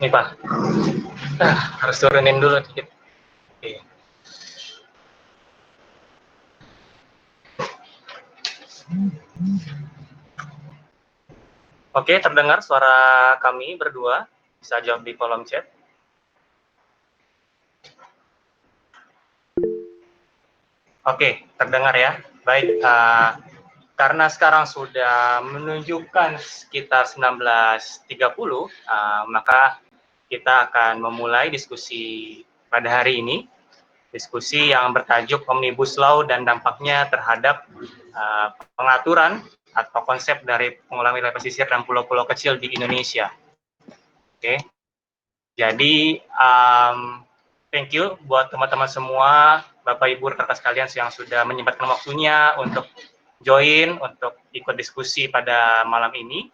Nih Pak, harus turunin dulu dikit. Oke. Oke, terdengar suara kami berdua? Bisa jawab di kolom chat. Oke, terdengar ya. Baik, karena sekarang sudah menunjukkan sekitar 19.30, maka kita akan memulai diskusi pada hari ini. Diskusi yang bertajuk Omnibus Law dan dampaknya terhadap pengaturan atau konsep dari pengelolaan wilayah pesisir dan pulau-pulau kecil di Indonesia. Oke, jadi thank you buat teman-teman semua, Bapak Ibu rekan sekalian yang sudah menyempatkan waktunya untuk join, untuk ikut diskusi pada malam ini.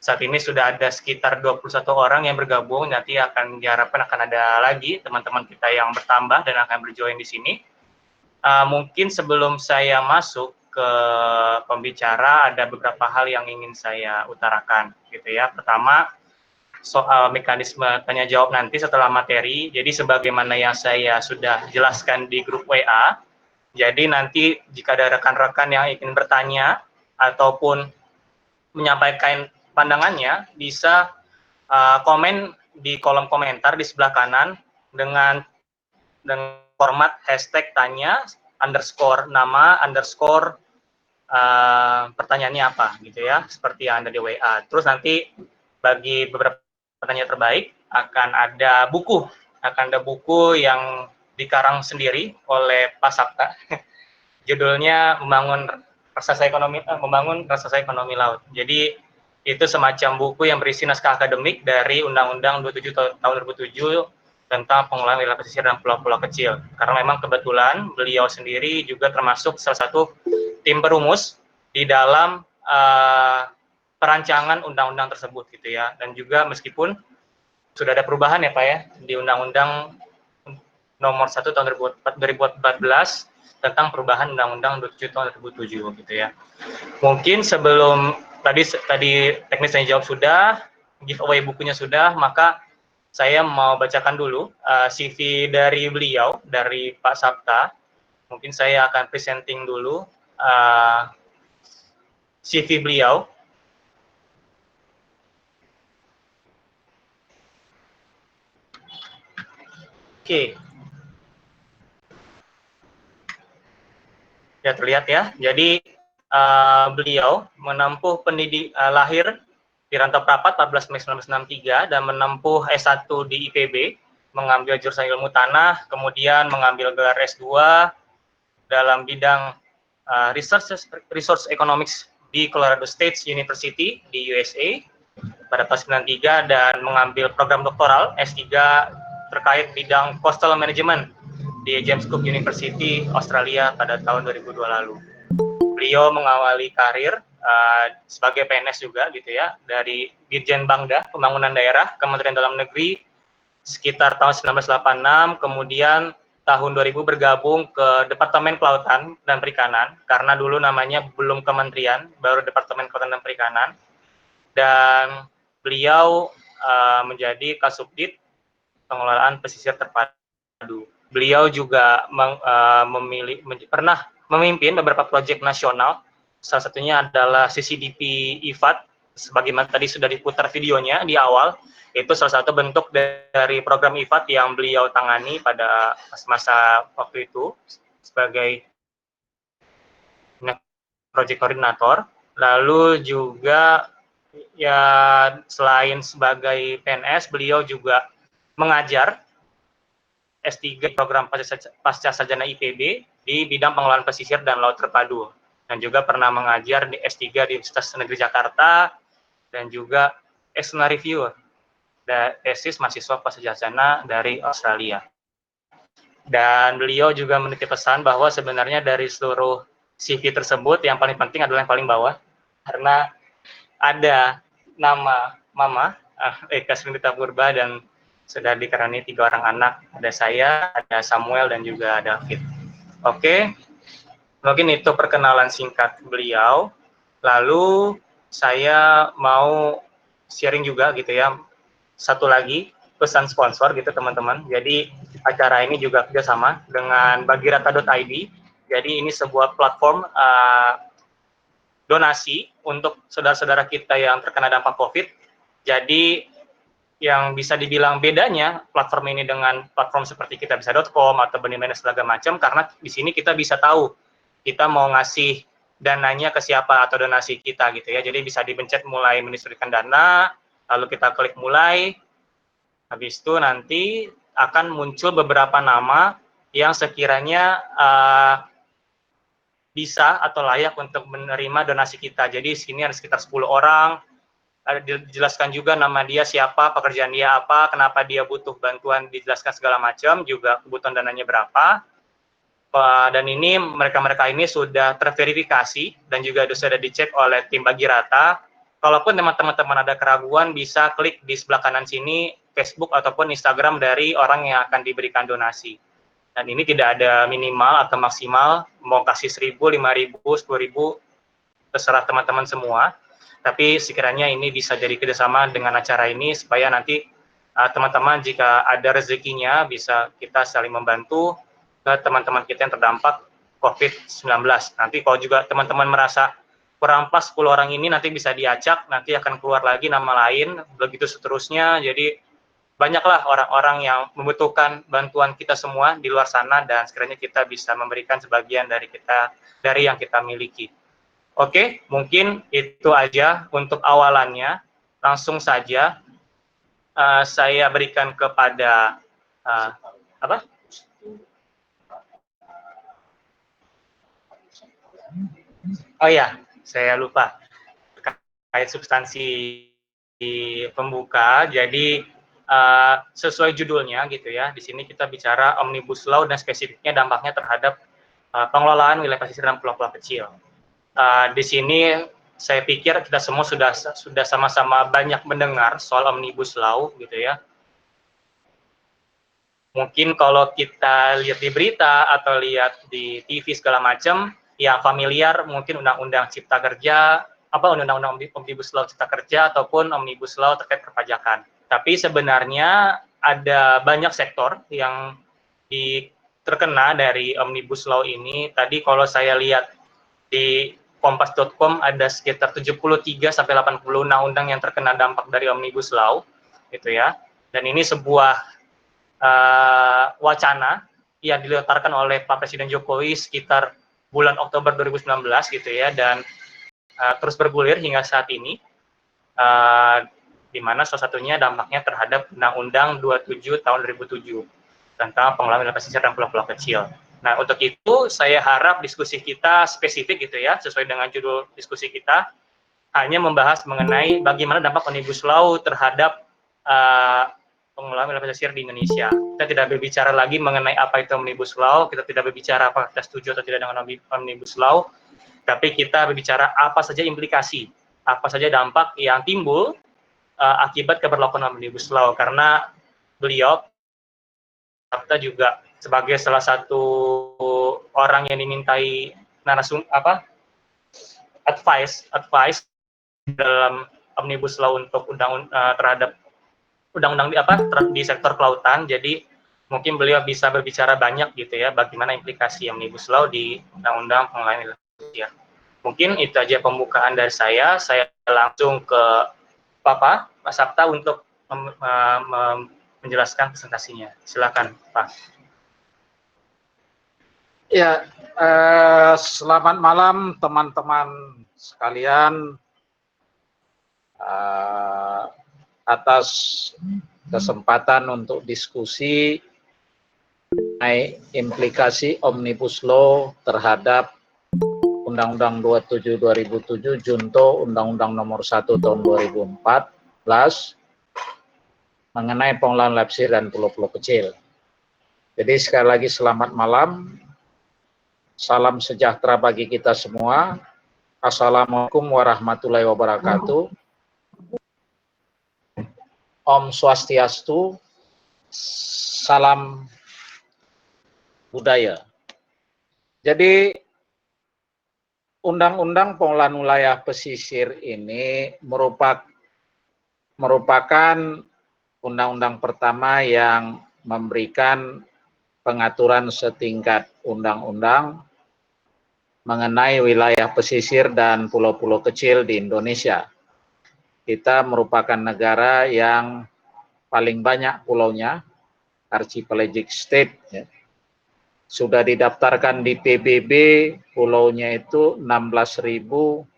Saat ini sudah ada sekitar 21 orang yang bergabung, nanti akan diharapkan akan ada lagi teman-teman kita yang bertambah dan akan berjoin di sini. Mungkin sebelum saya masuk ke pembicara, ada beberapa hal yang ingin saya utarakan, gitu ya. Pertama, soal mekanisme tanya jawab nanti setelah materi. Jadi sebagaimana yang saya sudah jelaskan di grup WA, jadi nanti jika ada rekan-rekan yang ingin bertanya ataupun menyampaikan pandangannya, bisa komen di kolom komentar di sebelah kanan dengan format hashtag tanya underscore nama underscore pertanyaannya apa gitu ya, seperti yang ada di WA. Terus nanti bagi beberapa pertanyaan terbaik akan ada buku yang dikarang sendiri oleh Pak Sabta. Judulnya membangun raksasa ekonomi laut. Jadi itu semacam buku yang berisi naskah akademik dari Undang-Undang 27 tahun 2007 tentang pengelolaan wilayah pesisir dan pulau-pulau kecil. Karena memang kebetulan beliau sendiri juga termasuk salah satu tim perumus di dalam perancangan undang-undang tersebut gitu ya. Dan juga meskipun sudah ada perubahan ya Pak ya di Undang-Undang nomor 1 tahun 2014 tentang perubahan Undang-Undang 27 tahun 2007 gitu ya. Mungkin sebelum tadi teknis tanya jawab sudah, giveaway bukunya sudah, maka saya mau bacakan dulu CV dari beliau, dari Pak Sabta. Mungkin saya akan presenting dulu CV beliau. Oke. Ya terlihat ya. Jadi beliau menempuh lahir di Rantau Prapat 14 Mei 1963 dan menempuh S1 di IPB, mengambil jurusan ilmu tanah, kemudian mengambil gelar S2 dalam bidang Resource Economics di Colorado State University di USA pada tahun 93 dan mengambil program doktoral S3 terkait bidang Coastal Management di James Cook University Australia pada tahun 2002 lalu. Beliau mengawali karir sebagai PNS juga gitu ya, dari Dirjen Bangda Pembangunan Daerah Kementerian Dalam Negeri sekitar tahun 1986, kemudian tahun 2000 bergabung ke Departemen Kelautan dan Perikanan, karena dulu namanya belum kementerian, baru Departemen Kelautan dan Perikanan, dan beliau menjadi Kasubdit Pengelolaan Pesisir Terpadu. Beliau juga pernah memimpin beberapa proyek nasional, salah satunya adalah CCDP IFAD, sebagaimana tadi sudah diputar videonya di awal, itu salah satu bentuk dari program IFAD yang beliau tangani pada masa waktu itu sebagai project koordinator. Lalu juga ya selain sebagai PNS, beliau juga mengajar S3 program pasca sarjana IPB di bidang pengelolaan pesisir dan laut terpadu, dan juga pernah mengajar di S3 di Universitas Negeri Jakarta dan juga external reviewer tesis mahasiswa pasca sarjana dari Australia. Dan beliau juga menitip pesan bahwa sebenarnya dari seluruh CV tersebut yang paling penting adalah yang paling bawah, karena ada nama Mama Eka Srinita Purba dan sudah dikaruniai 3 orang anak. Ada saya, ada Samuel, dan juga David. Oke, mungkin itu perkenalan singkat beliau. Lalu saya mau sharing juga gitu ya, satu lagi pesan sponsor gitu teman-teman. Jadi acara ini juga kerjasama dengan bagirata.id. Jadi ini sebuah platform donasi untuk saudara-saudara kita yang terkena dampak COVID. Jadi yang bisa dibilang bedanya platform ini dengan platform seperti kitabisa.com atau Benih Manage segala macam, karena di sini kita bisa tahu kita mau ngasih dananya ke siapa atau donasi kita gitu ya. Jadi bisa dipencet mulai mendistribusikan dana, lalu kita klik mulai, habis itu nanti akan muncul beberapa nama yang sekiranya bisa atau layak untuk menerima donasi kita. Jadi sini ada sekitar 10 orang, dijelaskan juga nama dia siapa, pekerjaan dia apa, kenapa dia butuh bantuan, dijelaskan segala macam, juga kebutuhan dananya berapa. Dan ini mereka-mereka ini sudah terverifikasi dan juga sudah dicek oleh tim Bagirata. Kalaupun teman-teman ada keraguan, bisa klik di sebelah kanan sini Facebook ataupun Instagram dari orang yang akan diberikan donasi. Dan ini tidak ada minimal atau maksimal, mau kasih 1.000, 5.000, 10.000, terserah teman-teman semua. Tapi sekiranya ini bisa jadi kerjasama dengan acara ini supaya nanti teman-teman jika ada rezekinya bisa kita saling membantu ke teman-teman kita yang terdampak COVID-19. Nanti kalau juga teman-teman merasa kurang pas 10 orang ini, nanti bisa diacak, nanti akan keluar lagi nama lain, begitu seterusnya. Jadi banyaklah orang-orang yang membutuhkan bantuan kita semua di luar sana, dan sekiranya kita bisa memberikan sebagian dari yang kita miliki. Oke, mungkin itu aja untuk awalannya. Langsung saja saya berikan kepada apa? Oh ya, saya lupa terkait substansi di pembuka. Jadi sesuai judulnya gitu ya. Di sini kita bicara Omnibus Law dan spesifiknya dampaknya terhadap pengelolaan wilayah pesisir dan pulau-pulau kecil. Di sini saya pikir kita semua sudah sama-sama banyak mendengar soal Omnibus Law gitu ya. Mungkin kalau kita lihat di berita atau lihat di TV segala macam, yang familiar mungkin Undang-Undang Cipta Kerja, Undang-Undang Omnibus Law Cipta Kerja ataupun Omnibus Law terkait perpajakan. Tapi sebenarnya ada banyak sektor yang terkena dari Omnibus Law ini. Tadi kalau saya lihat di kompas.com ada sekitar 73 sampai 80 undang-undang yang terkena dampak dari Omnibus Law gitu ya. Dan ini sebuah wacana yang dilontarkan oleh Pak Presiden Jokowi sekitar bulan Oktober 2019 gitu ya, dan terus bergulir hingga saat ini, di mana salah satunya dampaknya terhadap Undang-Undang 27 tahun 2007 tentang pengelolaan wilayah pesisir dan pulau-pulau kecil. Nah, untuk itu saya harap diskusi kita spesifik gitu ya, sesuai dengan judul diskusi kita, hanya membahas mengenai bagaimana dampak Omnibus Law terhadap pengelolaan wilayah pesisir di Indonesia. Kita tidak berbicara lagi mengenai apa itu Omnibus Law, kita tidak berbicara apakah kita setuju atau tidak dengan Omnibus Law, tapi kita berbicara apa saja implikasi, apa saja dampak yang timbul akibat keberlakuan Omnibus Law, karena beliau kita juga sebagai salah satu orang yang dimintai advice dalam Omnibus Law untuk terhadap undang-undang di sektor kelautan. Jadi mungkin beliau bisa berbicara banyak gitu ya, bagaimana implikasi Omnibus Law di undang-undang pengelolaan wilayah pesisir. Mungkin itu aja pembukaan dari saya. Saya langsung ke Pak Sabta untuk menjelaskan presentasinya. Silakan, Pak. Ya, selamat malam teman-teman sekalian. Atas kesempatan untuk diskusi mengenai implikasi Omnibus Law terhadap Undang-Undang 27 2007 junto Undang-Undang Nomor 1 Tahun 2014 mengenai pengelolaan wilayah pesisir dan pulau-pulau kecil. Jadi sekali lagi selamat malam. Salam sejahtera bagi kita semua. Assalamualaikum warahmatullahi wabarakatuh. Om Swastiastu, salam budaya. Jadi Undang-Undang Pengelolaan Wilayah Pesisir ini merupakan undang-undang pertama yang memberikan pengaturan setingkat undang-undang mengenai wilayah pesisir dan pulau-pulau kecil di Indonesia. Kita merupakan negara yang paling banyak pulaunya, archipelagic state, ya. Sudah didaftarkan di PBB, pulaunya itu 16.679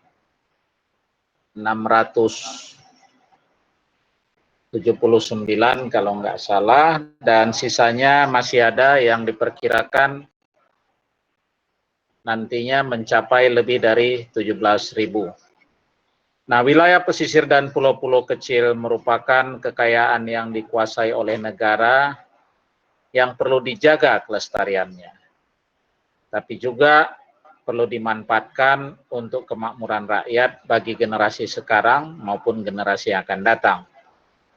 kalau nggak salah, dan sisanya masih ada yang diperkirakan nantinya mencapai lebih dari 17.000. Nah, wilayah pesisir dan pulau-pulau kecil merupakan kekayaan yang dikuasai oleh negara yang perlu dijaga kelestariannya, tapi juga perlu dimanfaatkan untuk kemakmuran rakyat bagi generasi sekarang maupun generasi yang akan datang.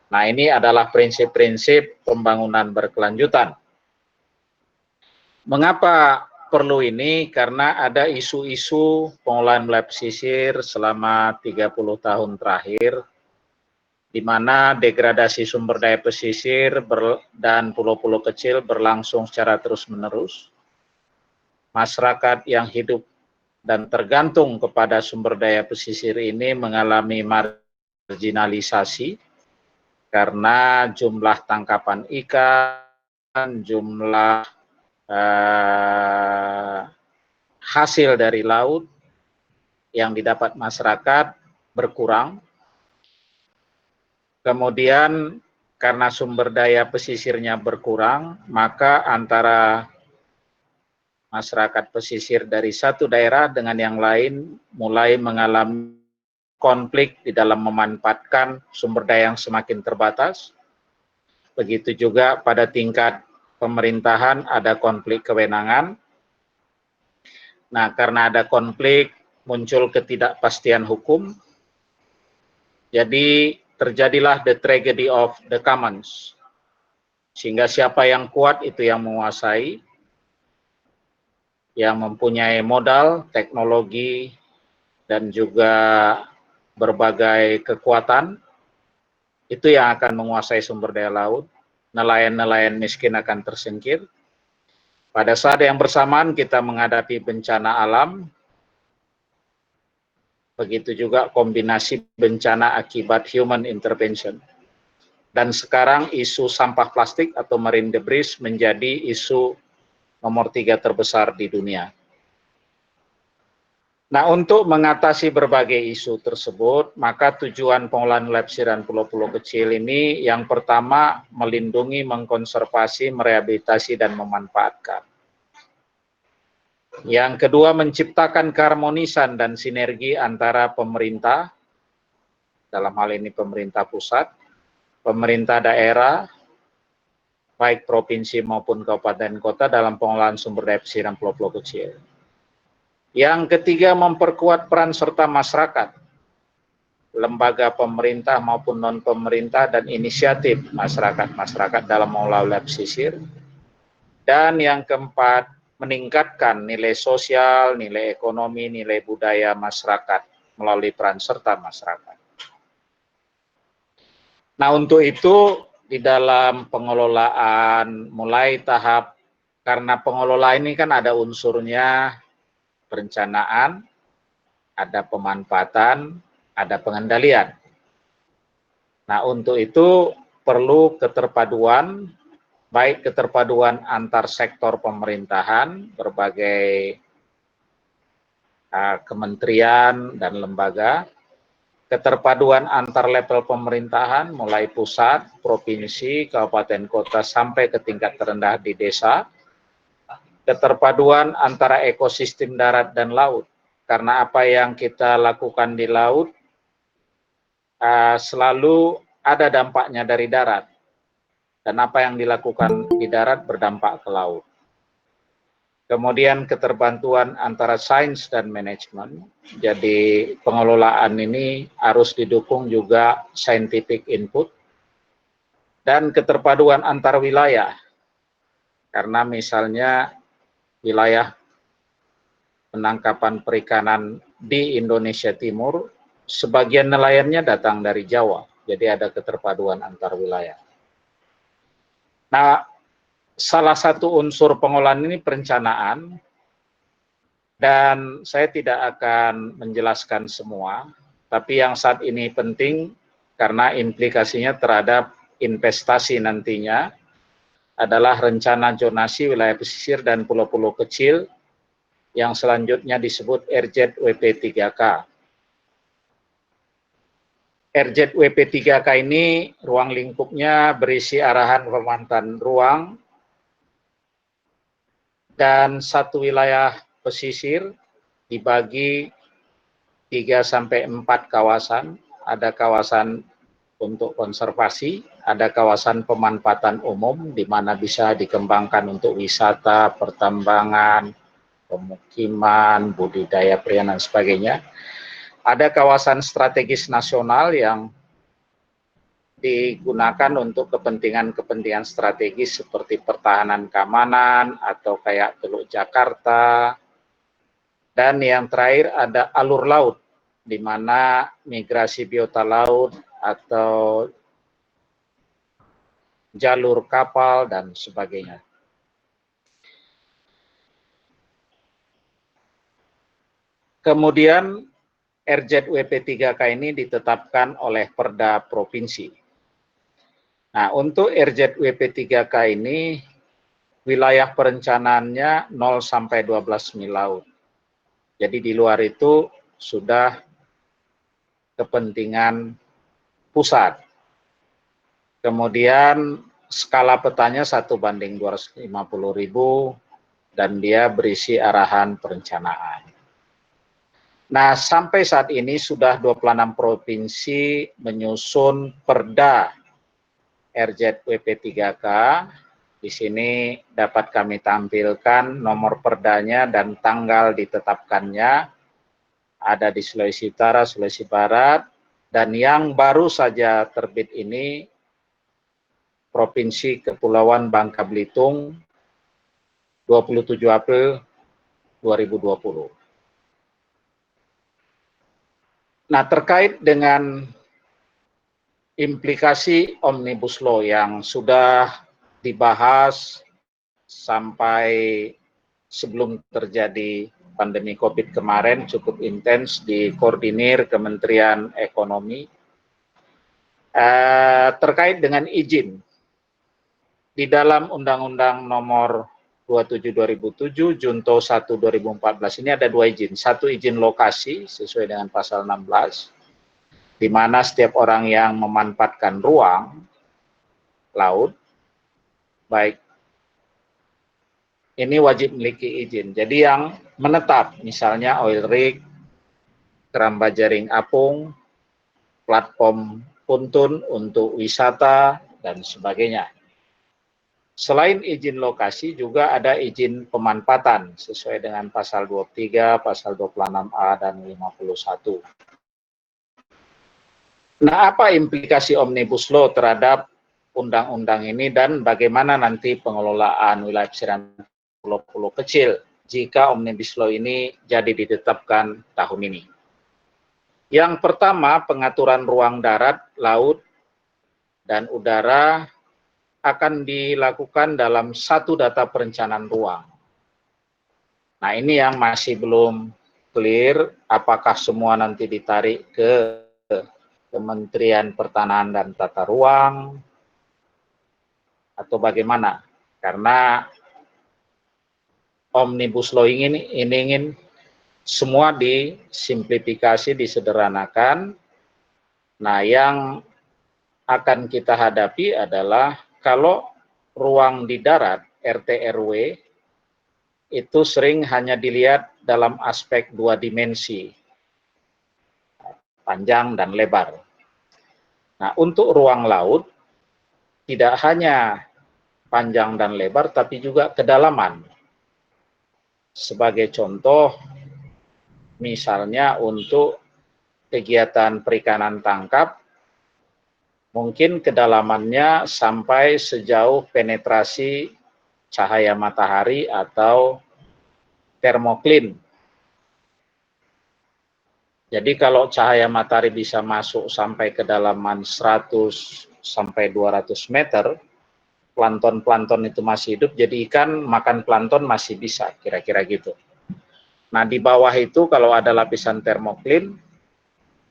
Nah, ini adalah prinsip-prinsip pembangunan berkelanjutan. Mengapa perlu ini? Karena ada isu-isu pengolahan wilayah pesisir selama 30 tahun terakhir, di mana degradasi sumber daya pesisir dan pulau-pulau kecil berlangsung secara terus-menerus. Masyarakat yang hidup dan tergantung kepada sumber daya pesisir ini mengalami marginalisasi karena jumlah tangkapan ikan, jumlah hasil dari laut yang didapat masyarakat berkurang. Kemudian karena sumber daya pesisirnya berkurang, maka antara masyarakat pesisir dari satu daerah dengan yang lain mulai mengalami konflik di dalam memanfaatkan sumber daya yang semakin terbatas. Begitu juga pada tingkat pemerintahan ada konflik kewenangan. Nah, karena ada konflik, muncul ketidakpastian hukum. Jadi terjadilah the tragedy of the commons. Sehingga siapa yang kuat itu yang menguasai, yang mempunyai modal, teknologi, dan juga berbagai kekuatan, itu yang akan menguasai sumber daya laut. Nelayan-nelayan miskin akan tersingkir. Pada saat yang bersamaan kita menghadapi bencana alam, begitu juga kombinasi bencana akibat human intervention. Dan sekarang isu sampah plastik atau marine debris menjadi isu nomor 3 terbesar di dunia. Nah, untuk mengatasi berbagai isu tersebut, maka tujuan pengolahan wilayah pesisir dan pulau-pulau kecil ini yang pertama melindungi, mengkonservasi, merehabilitasi, dan memanfaatkan. Yang kedua, menciptakan keharmonisan dan sinergi antara pemerintah, dalam hal ini pemerintah pusat, pemerintah daerah, baik provinsi maupun kabupaten kota dalam pengolahan sumber daya pesisir dan pulau-pulau kecil. Yang ketiga, memperkuat peran serta masyarakat, lembaga pemerintah maupun non-pemerintah, dan inisiatif masyarakat dalam mengelola wilayah pesisir. Dan yang keempat, meningkatkan nilai sosial, nilai ekonomi, nilai budaya masyarakat melalui peran serta masyarakat. Nah, untuk itu di dalam pengelolaan mulai tahap, karena pengelolaan ini kan ada unsurnya perencanaan, ada pemanfaatan, ada pengendalian. Nah, untuk itu perlu keterpaduan, baik keterpaduan antar sektor pemerintahan, berbagai kementerian dan lembaga, keterpaduan antar level pemerintahan, mulai pusat, provinsi, kabupaten kota, sampai ke tingkat terendah di desa, keterpaduan antara ekosistem darat dan laut, karena apa yang kita lakukan di laut selalu ada dampaknya dari darat, dan apa yang dilakukan di darat berdampak ke laut. Kemudian keterbantuan antara sains dan manajemen, jadi pengelolaan ini harus didukung juga scientific input, dan keterpaduan antar wilayah, karena misalnya wilayah penangkapan perikanan di Indonesia Timur, sebagian nelayannya datang dari Jawa, jadi ada keterpaduan antar wilayah. Nah, salah satu unsur pengolahan ini perencanaan, dan saya tidak akan menjelaskan semua, tapi yang saat ini penting karena implikasinya terhadap investasi nantinya adalah rencana zonasi wilayah pesisir dan pulau-pulau kecil yang selanjutnya disebut RZWP3K. RZWP3K ini ruang lingkupnya berisi arahan pemantauan ruang dan satu wilayah pesisir dibagi 3-4 kawasan. Ada kawasan untuk konservasi, ada kawasan pemanfaatan umum di mana bisa dikembangkan untuk wisata, pertambangan, pemukiman, budidaya pria dan sebagainya. Ada kawasan strategis nasional yang digunakan untuk kepentingan-kepentingan strategis seperti pertahanan keamanan atau kayak Teluk Jakarta. Dan yang terakhir ada alur laut, di mana migrasi biota laut atau jalur kapal dan sebagainya. Kemudian RZWP3K ini ditetapkan oleh Perda Provinsi. Nah, untuk RZWP3K ini wilayah perencanaannya 0 sampai 12 mil laut. Jadi di luar itu sudah kepentingan pusat. Kemudian skala petanya 1:250.000 dan dia berisi arahan perencanaan. Nah, sampai saat ini sudah 26 provinsi menyusun Perda RZWP3K. Di sini dapat kami tampilkan nomor perdanya dan tanggal ditetapkannya. Ada di Sulawesi Utara, Sulawesi Barat, dan yang baru saja terbit ini Provinsi Kepulauan Bangka Belitung 27 April 2020. Nah, terkait dengan implikasi Omnibus Law yang sudah dibahas sampai sebelum terjadi pandemi COVID kemarin cukup intens dikoordinir Kementerian Ekonomi terkait dengan izin di dalam Undang-Undang Nomor 27 2007 Junto 1 2014 ini ada 2 izin. Satu izin lokasi sesuai dengan pasal 16 di mana setiap orang yang memanfaatkan ruang laut baik ini wajib memiliki izin. Jadi yang menetap misalnya oil rig, keramba jaring apung, platform ponton untuk wisata dan sebagainya. Selain izin lokasi juga ada izin pemanfaatan sesuai dengan pasal 23, pasal 26A dan 51. Nah, apa implikasi Omnibus Law terhadap undang-undang ini dan bagaimana nanti pengelolaan wilayah pesisir pulau-pulau kecil jika Omnibus Law ini jadi ditetapkan tahun ini? Yang pertama, pengaturan ruang darat, laut, dan udara akan dilakukan dalam satu data perencanaan ruang. Nah, ini yang masih belum clear, apakah semua nanti ditarik ke Kementerian Pertanahan dan Tata Ruang, atau bagaimana? Karena Omnibus Law ini ingin semua disimplifikasi, disederhanakan. Nah, yang akan kita hadapi adalah kalau ruang di darat, RT RW, itu sering hanya dilihat dalam aspek 2 dimensi, panjang dan lebar. Nah, untuk ruang laut, tidak hanya panjang dan lebar, tapi juga kedalaman. Sebagai contoh, misalnya untuk kegiatan perikanan tangkap, mungkin kedalamannya sampai sejauh penetrasi cahaya matahari atau termoklin. Jadi kalau cahaya matahari bisa masuk sampai kedalaman 100 sampai 200 meter, plankton itu masih hidup, jadi ikan makan plankton masih bisa, kira-kira gitu. Nah, di bawah itu kalau ada lapisan termoklin,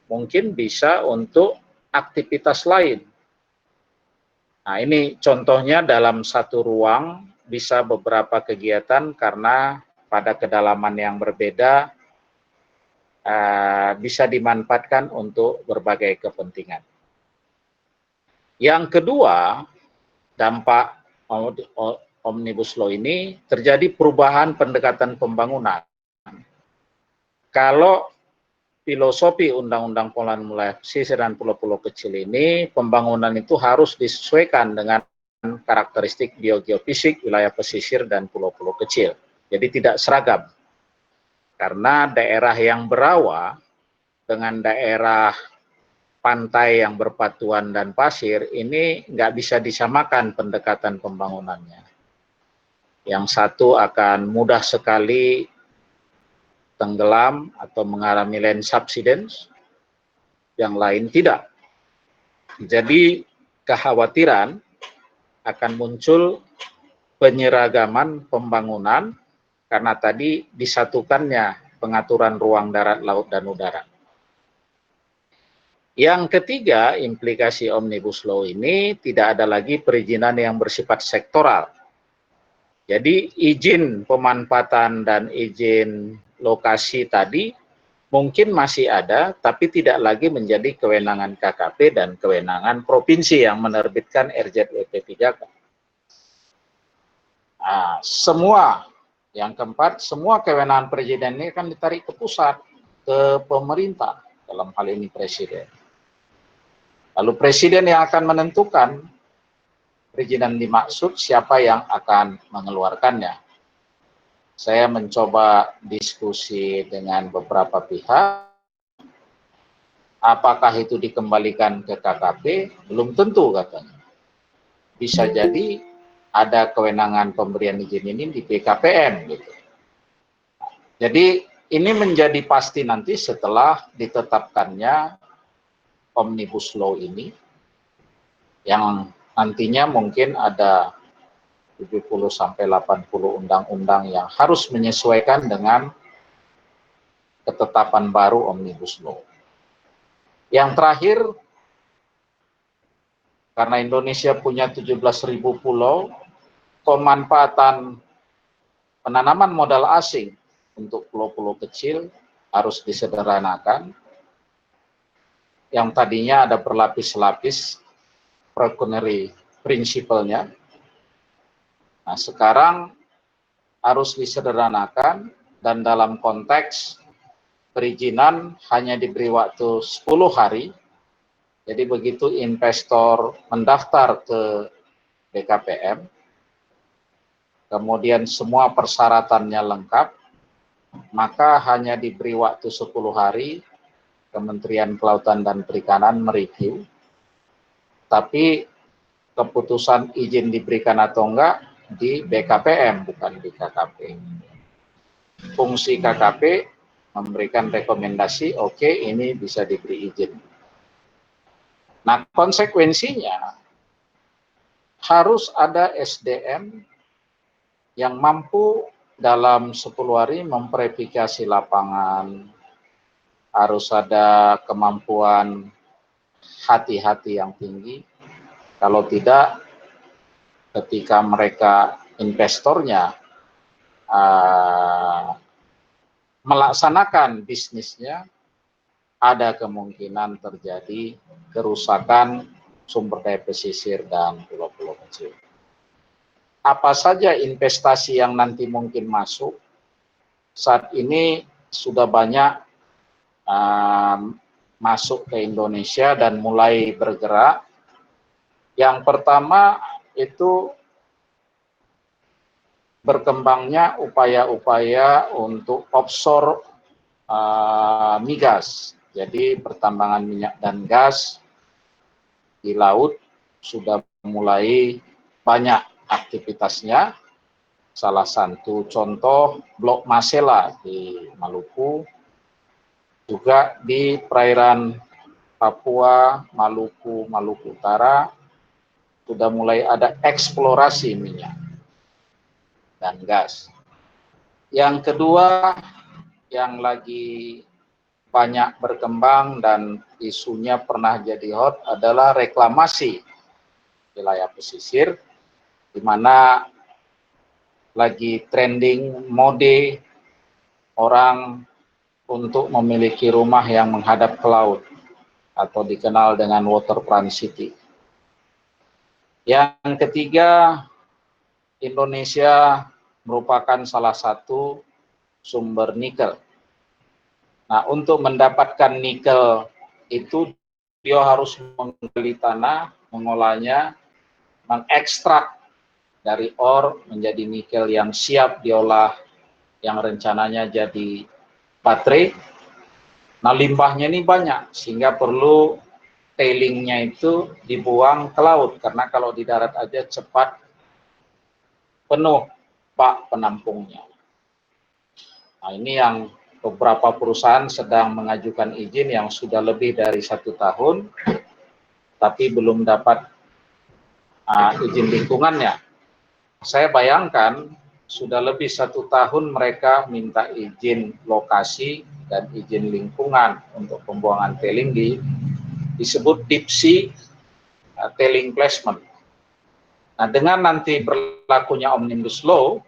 mungkin bisa untuk aktivitas lain. Nah, ini contohnya dalam satu ruang bisa beberapa kegiatan karena pada kedalaman yang berbeda bisa dimanfaatkan untuk berbagai kepentingan. Yang kedua, dampak Omnibus Law ini terjadi perubahan pendekatan pembangunan. Kalau filosofi Undang-Undang Pengelolaan Wilayah Pesisir dan Pulau-Pulau Kecil ini, pembangunan itu harus disesuaikan dengan karakteristik geofisik wilayah pesisir dan pulau-pulau kecil. Jadi tidak seragam. Karena daerah yang berawa dengan daerah pantai yang berpatuan dan pasir, ini nggak bisa disamakan pendekatan pembangunannya. Yang satu akan mudah sekali tenggelam atau mengalami land subsidence, yang lain tidak. Jadi kekhawatiran akan muncul penyeragaman pembangunan karena tadi disatukannya pengaturan ruang darat, laut, dan udara. Yang ketiga, implikasi Omnibus Law ini tidak ada lagi perizinan yang bersifat sektoral. Jadi izin pemanfaatan dan izin lokasi tadi mungkin masih ada, tapi tidak lagi menjadi kewenangan KKP dan kewenangan provinsi yang menerbitkan RZWP 3K. Nah, yang keempat, semua kewenangan presiden ini akan ditarik ke pusat, ke pemerintah, dalam hal ini presiden. Lalu presiden yang akan menentukan perizinan dimaksud, siapa yang akan mengeluarkannya. Saya mencoba diskusi dengan beberapa pihak, apakah itu dikembalikan ke KKP? Belum tentu katanya. Bisa jadi ada kewenangan pemberian izin ini di BKPM gitu. Jadi ini menjadi pasti nanti setelah ditetapkannya Omnibus Law ini, yang nantinya mungkin ada 70-80 undang-undang yang harus menyesuaikan dengan ketetapan baru Omnibus Law. Yang terakhir, karena Indonesia punya 17.000 pulau, pemanfaatan penanaman modal asing untuk pulau-pulau kecil harus disederhanakan. Yang tadinya ada berlapis-lapis precautionary principle-nya. Nah, sekarang harus disederhanakan dan dalam konteks perizinan hanya diberi waktu 10 hari. Jadi begitu investor mendaftar ke BKPM, kemudian semua persyaratannya lengkap, maka hanya diberi waktu 10 hari, Kementerian Kelautan dan Perikanan mereview, tapi keputusan izin diberikan atau enggak di BKPM, bukan di KKP. Fungsi KKP memberikan rekomendasi, oke, ini bisa diberi izin. Nah, konsekuensinya harus ada SDM yang mampu dalam 10 hari memverifikasi lapangan, harus ada kemampuan hati-hati yang tinggi. Kalau tidak, ketika mereka investornya melaksanakan bisnisnya, ada kemungkinan terjadi kerusakan sumber daya pesisir dan pulau-pulau kecil. Apa saja investasi yang nanti mungkin masuk? Saat ini sudah banyak masuk ke Indonesia dan mulai bergerak. Yang pertama itu berkembangnya upaya-upaya untuk offshore migas. Jadi pertambangan minyak dan gas di laut sudah mulai banyak aktivitasnya. Salah satu contoh Blok Masela di Maluku, juga di perairan Papua, Maluku, Maluku Utara, sudah mulai ada eksplorasi minyak dan gas. Yang kedua, yang lagi banyak berkembang dan isunya pernah jadi hot adalah reklamasi wilayah pesisir, di mana lagi trending mode orang untuk memiliki rumah yang menghadap ke laut atau dikenal dengan waterfront city. Yang ketiga, Indonesia merupakan salah satu sumber nikel. Nah, untuk mendapatkan nikel itu dia harus menggali tanah, mengolahnya, mengekstrak dari ore menjadi nikel yang siap diolah, yang rencananya jadi baterai. Nah, limbahnya ini banyak sehingga perlu tailingnya itu dibuang ke laut, karena kalau di darat aja cepat penuh bak penampungnya. Nah, ini yang beberapa perusahaan sedang mengajukan izin yang sudah lebih dari 1 tahun, tapi belum dapat izin lingkungannya. Saya bayangkan sudah lebih 1 tahun mereka minta izin lokasi dan izin lingkungan untuk pembuangan tailing disebut deep sea tailing placement. Nah, dengan nanti berlakunya Omnibus Law,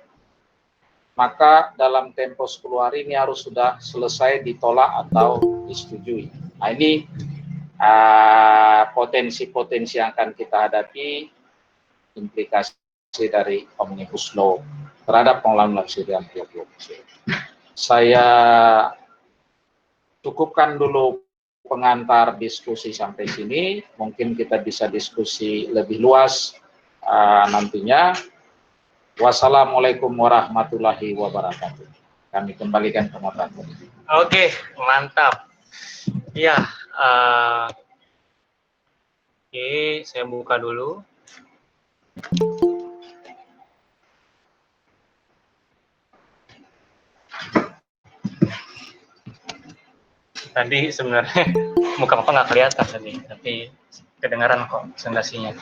maka dalam tempo 10 hari ini harus sudah selesai ditolak atau disetujui. Nah, ini potensi-potensi yang akan kita hadapi, implikasi dari Omnibus Law terhadap pengelolaan kesehatan biologis. Saya cukupkan dulu pengantar diskusi sampai sini. Mungkin kita bisa diskusi lebih luas nantinya. Wassalamualaikum warahmatullahi wabarakatuh. Kami kembalikan ke moderator. Oke, mantap. Ya, oke, saya buka dulu. Tadi sebenarnya muka Bapak nggak kelihatan tadi, tapi kedengaran kok presentasinya.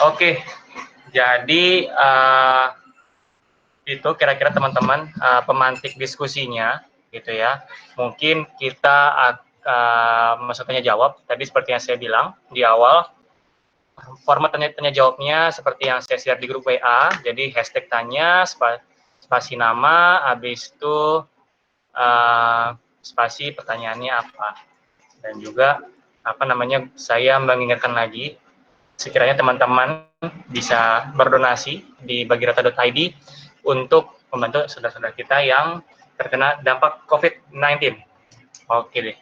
Oke, jadi itu kira-kira teman-teman pemantik diskusinya, gitu ya. Mungkin kita maksudnya jawab. Tadi seperti yang saya bilang di awal, format tanya jawabnya seperti yang saya share di grup WA. Jadi hashtag tanya, spasi nama, habis itu spasi pertanyaannya apa, dan juga saya mengingatkan lagi sekiranya teman-teman bisa berdonasi di bagirata.id untuk membantu saudara-saudara kita yang terkena dampak COVID-19. Oke deh.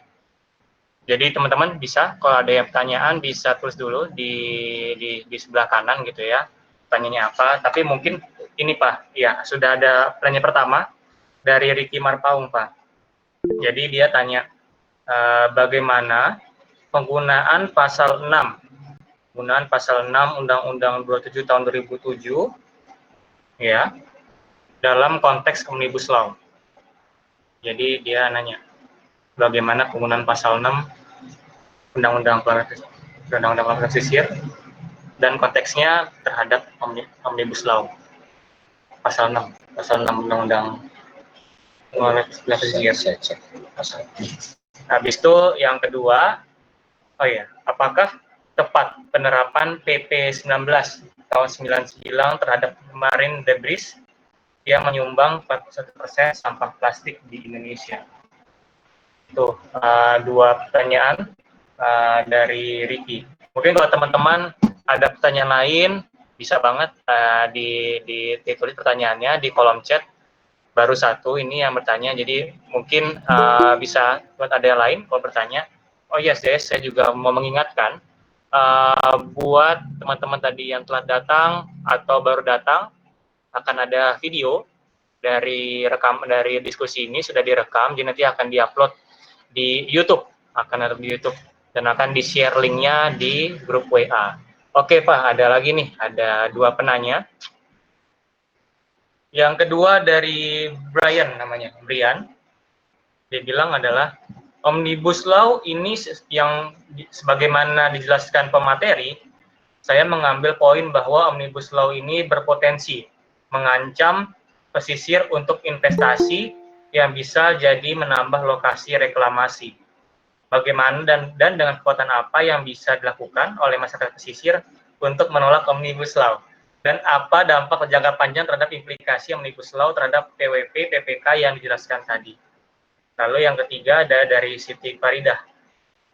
Jadi teman-teman bisa, kalau ada yang pertanyaan bisa tulis dulu di sebelah kanan gitu ya, pertanyaannya apa. Tapi mungkin ini Pak, ya sudah ada pertanyaan pertama dari Ricky Marpaung Pak. Jadi dia tanya bagaimana penggunaan pasal 6 Undang-Undang 27 tahun 2007 ya dalam konteks Omnibus Law. Jadi dia nanya bagaimana penggunaan pasal 6 Undang-Undang Pesisir dan konteksnya terhadap Omnibus Law. Pasal 6 Undang-Undang Pesisir. Habis itu yang kedua, apakah tepat penerapan PP 19 tahun 99 terhadap marine debris yang menyumbang 41% sampah plastik di Indonesia? Itu dua pertanyaan dari Ricky. Mungkin kalau teman-teman ada pertanyaan lain, bisa banget ditulis pertanyaannya di kolom chat. Baru satu ini yang bertanya, jadi mungkin bisa buat ada yang lain kalau bertanya. Oh yes, saya juga mau mengingatkan buat teman-teman tadi yang telah datang atau baru datang, akan ada video dari diskusi ini sudah direkam, jadi nanti akan diupload di YouTube, dan akan di-share linknya di grup WA. Oke Pak, ada lagi nih, ada dua penanya. Yang kedua dari Brian namanya, Brian. Dia bilang adalah Omnibus Law ini yang sebagaimana dijelaskan pemateri saya mengambil poin bahwa Omnibus Law ini berpotensi mengancam pesisir untuk investasi yang bisa jadi menambah lokasi reklamasi. Bagaimana dan dengan kekuatan apa yang bisa dilakukan oleh masyarakat pesisir untuk menolak Omnibus Law? Dan apa dampak jangka panjang terhadap implikasi Omnibus Law terhadap PWP, PPK yang dijelaskan tadi? Lalu yang ketiga ada dari Siti Faridah,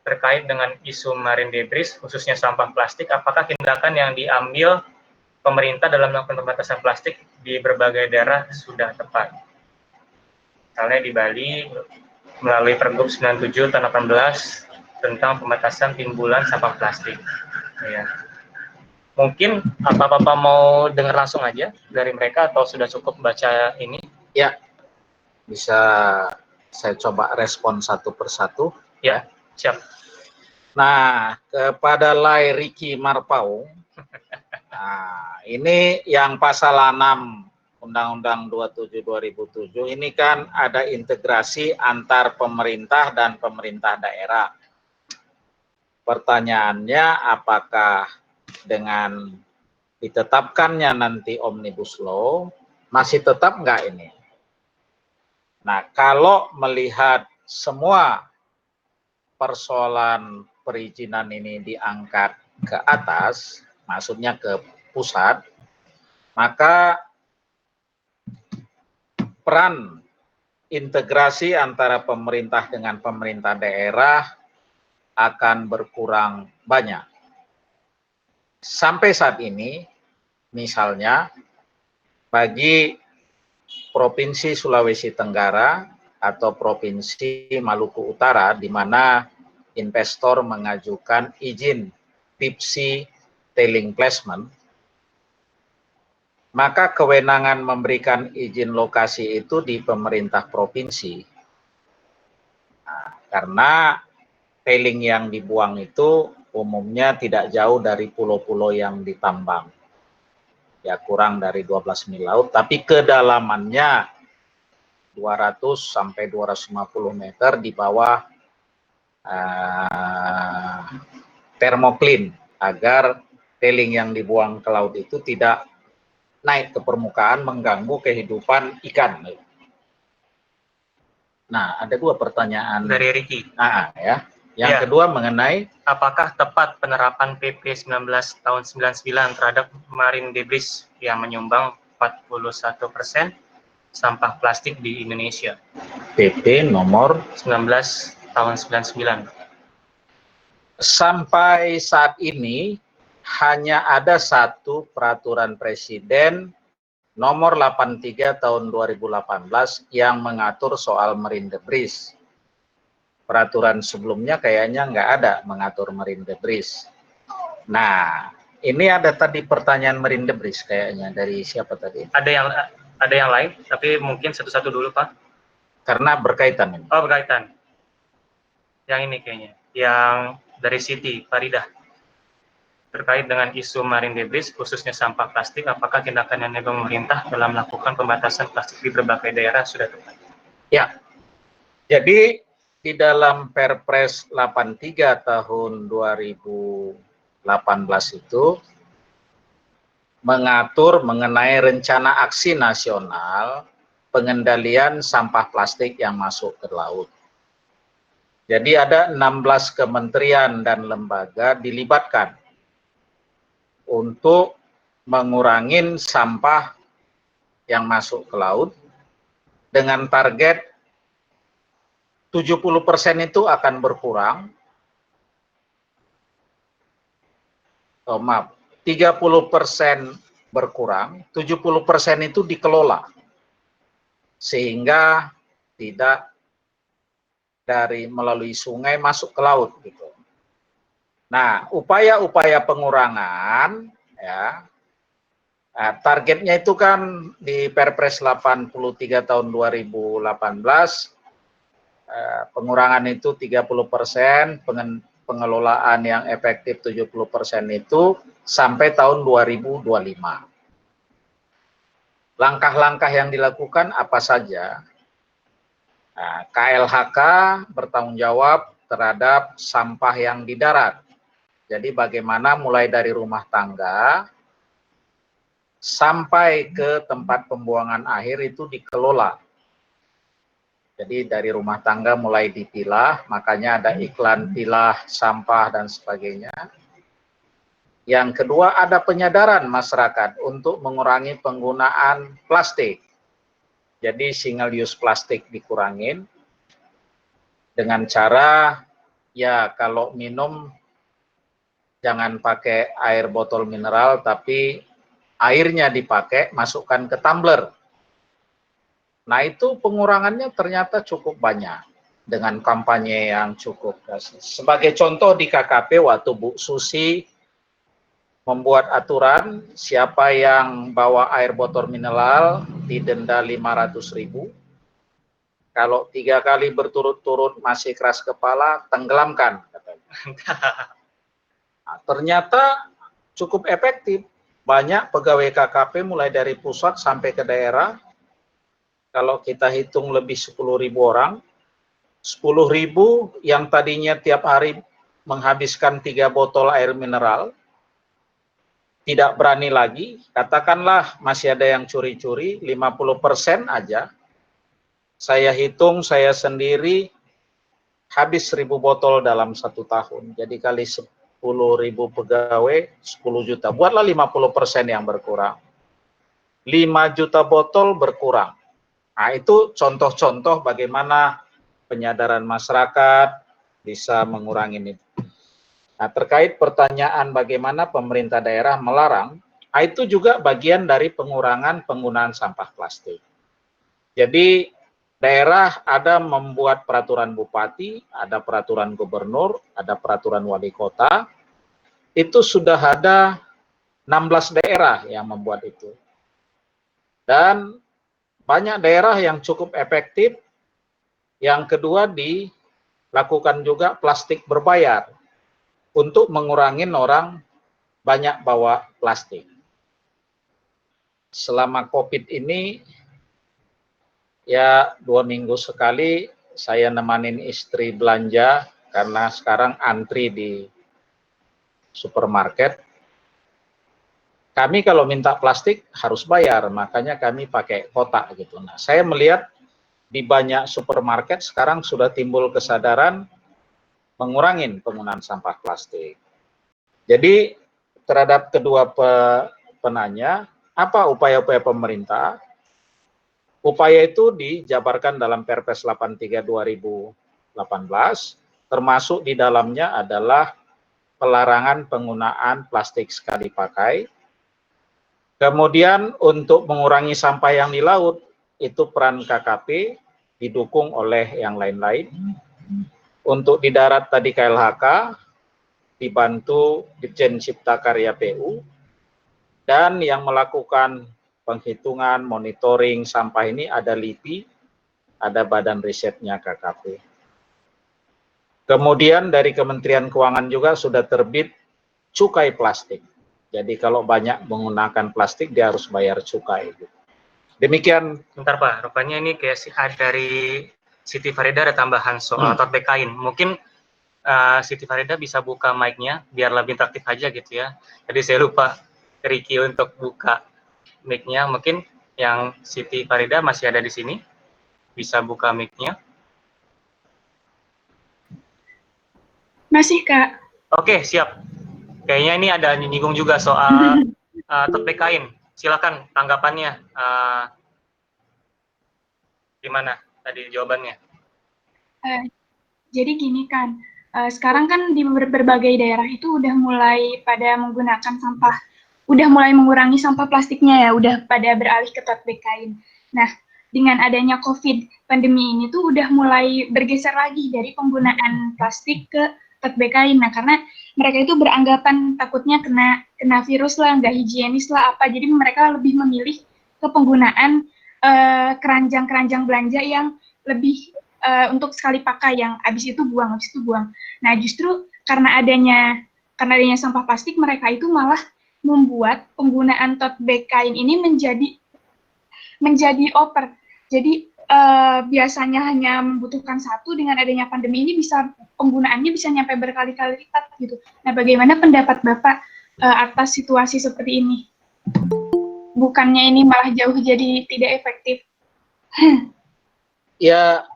terkait dengan isu marine debris, khususnya sampah plastik, apakah tindakan yang diambil pemerintah dalam melakukan pembatasan plastik di berbagai daerah sudah tepat? Misalnya di Bali, melalui Pergub 97 tahun 18 tentang pembatasan timbulan sampah plastik. Ya. Mungkin Bapak mau dengar langsung aja dari mereka atau sudah cukup baca ini? Ya, bisa saya coba respon satu persatu. Ya, siap. Nah, kepada Lai Riki Marpau, nah, ini yang pasal 6 Undang-Undang 27 2007 ini kan ada integrasi antar pemerintah dan pemerintah daerah. Pertanyaannya, apakah dengan ditetapkannya nanti Omnibus Law masih tetap nggak ini? Nah, kalau melihat semua persoalan perizinan ini diangkat ke atas, maksudnya ke pusat, maka peran integrasi antara pemerintah dengan pemerintah daerah akan berkurang banyak. Sampai saat ini, misalnya, bagi Provinsi Sulawesi Tenggara atau Provinsi Maluku Utara, di mana investor mengajukan izin deep sea tailing placement, maka kewenangan memberikan izin lokasi itu di pemerintah provinsi. Nah, karena tailing yang dibuang itu umumnya tidak jauh dari pulau-pulau yang ditambang. Ya, kurang dari 12 mil laut, tapi kedalamannya 200 sampai 250 meter di bawah thermocline, agar tailing yang dibuang ke laut itu tidak naik ke permukaan mengganggu kehidupan ikan. Nah, ada dua pertanyaan dari Riki. Ya. Yang kedua mengenai apakah tepat penerapan PP 19 tahun 99 terhadap marine debris yang menyumbang 41% sampah plastik di Indonesia? PP nomor 19 tahun 99. Sampai saat ini hanya ada satu peraturan presiden nomor 83 tahun 2018 yang mengatur soal marine debris. Peraturan sebelumnya kayaknya nggak ada mengatur marine debris. Nah, ini ada tadi pertanyaan marine debris kayaknya dari siapa tadi? Ada yang lain, tapi mungkin satu-satu dulu, Pak. Karena berkaitan ini. Oh, berkaitan. Yang ini kayaknya, yang dari Siti Faridah. Terkait dengan isu marine debris, khususnya sampah plastik, apakah tindakan yang diambil pemerintah dalam melakukan pembatasan plastik di berbagai daerah sudah tepat? Ya, jadi di dalam Perpres 83 tahun 2018 itu mengatur mengenai rencana aksi nasional pengendalian sampah plastik yang masuk ke laut. Jadi ada 16 kementerian dan lembaga dilibatkan untuk mengurangi sampah yang masuk ke laut dengan target 70% itu akan berkurang. 30% berkurang, 70% itu dikelola. Sehingga tidak dari melalui sungai masuk ke laut gitu. Nah, upaya-upaya pengurangan ya, targetnya itu kan di Perpres 83 tahun 2018 pengurangan itu 30%, pengelolaan yang efektif 70% itu sampai tahun 2025. Langkah-langkah yang dilakukan apa saja? KLHK bertanggung jawab terhadap sampah yang di darat. Jadi bagaimana mulai dari rumah tangga sampai ke tempat pembuangan akhir itu dikelola. Jadi dari rumah tangga mulai dipilah, makanya ada iklan pilah sampah dan sebagainya. Yang kedua, ada penyadaran masyarakat untuk mengurangi penggunaan plastik. Jadi single use plastik dikurangin dengan cara, ya kalau minum jangan pakai air botol mineral, tapi airnya dipakai, masukkan ke tumbler. Nah itu pengurangannya ternyata cukup banyak dengan kampanye yang cukup. Sebagai contoh di KKP waktu Bu Susi membuat aturan siapa yang bawa air botol mineral didenda 500.000. Kalau 3 kali berturut-turut masih keras kepala, tenggelamkan. Nah, ternyata cukup efektif. Banyak pegawai KKP mulai dari pusat sampai ke daerah. Kalau kita hitung lebih 10.000 orang, 10.000 yang tadinya tiap hari menghabiskan 3 botol air mineral, tidak berani lagi, katakanlah masih ada yang curi-curi, 50% aja. Saya hitung, saya sendiri habis 1.000 botol dalam 1 tahun. Jadi kali 10.000 pegawai, 10 juta. Buatlah 50% yang berkurang. 5 juta botol berkurang. Nah, itu contoh-contoh bagaimana penyadaran masyarakat bisa mengurangi ini. Nah, terkait pertanyaan bagaimana pemerintah daerah melarang, itu juga bagian dari pengurangan penggunaan sampah plastik. Jadi, daerah ada membuat peraturan bupati, ada peraturan gubernur, ada peraturan wali kota. Itu sudah ada 16 daerah yang membuat itu. Dan banyak daerah yang cukup efektif. Yang kedua, dilakukan juga plastik berbayar untuk mengurangi orang banyak bawa plastik. Selama COVID ini, ya 2 minggu sekali saya nemanin istri belanja karena sekarang antri di supermarket. Kami kalau minta plastik harus bayar, makanya kami pakai kotak gitu. Nah, saya melihat di banyak supermarket sekarang sudah timbul kesadaran mengurangi penggunaan sampah plastik. Jadi terhadap kedua penanya, apa upaya-upaya pemerintah? Upaya itu dijabarkan dalam Perpres 83 2018, termasuk di dalamnya adalah pelarangan penggunaan plastik sekali pakai. Kemudian untuk mengurangi sampah yang di laut, itu peran KKP didukung oleh yang lain-lain. Untuk di darat tadi KLHK, dibantu Ditjen Cipta Karya PU, dan yang melakukan penghitungan, monitoring sampah ini ada LIPI, ada badan risetnya KKP. Kemudian dari Kementerian Keuangan juga sudah terbit cukai plastik. Jadi kalau banyak menggunakan plastik, dia harus bayar cukai. Demikian. Bentar Pak, rupanya ini kayak dari Siti Farida ada tambahan soal tote bag kain. Mungkin Siti Farida bisa buka mic-nya biar lebih interaktif aja gitu ya. Jadi saya lupa Ricky untuk buka mic-nya. Mungkin yang Siti Farida masih ada di sini, bisa buka mic-nya. Masih, Kak. Oke, siap. Kayaknya ini ada nyinggung juga soal tote bag kain. Silakan tanggapannya. Gimana tadi jawabannya? Jadi gini kan, sekarang kan di berbagai daerah itu udah mulai pada menggunakan sampah, udah mulai mengurangi sampah plastiknya ya, udah pada beralih ke tote bag kain. Nah, dengan adanya COVID pandemi ini tuh udah mulai bergeser lagi dari penggunaan plastik ke tote bag kain. Nah, karena mereka itu beranggapan takutnya kena virus lah, nggak higienis lah apa, jadi mereka lebih memilih ke penggunaan keranjang-keranjang belanja yang lebih untuk sekali pakai, yang habis itu buang. Nah, justru karena adanya sampah plastik, mereka itu malah membuat penggunaan tote bag kain ini menjadi over. Jadi biasanya hanya membutuhkan satu, dengan adanya pandemi ini penggunaannya bisa nyampe berkali-kali lipat gitu. Nah, bagaimana pendapat Bapak atas situasi seperti ini? Bukannya ini malah jauh jadi tidak efektif? Ya,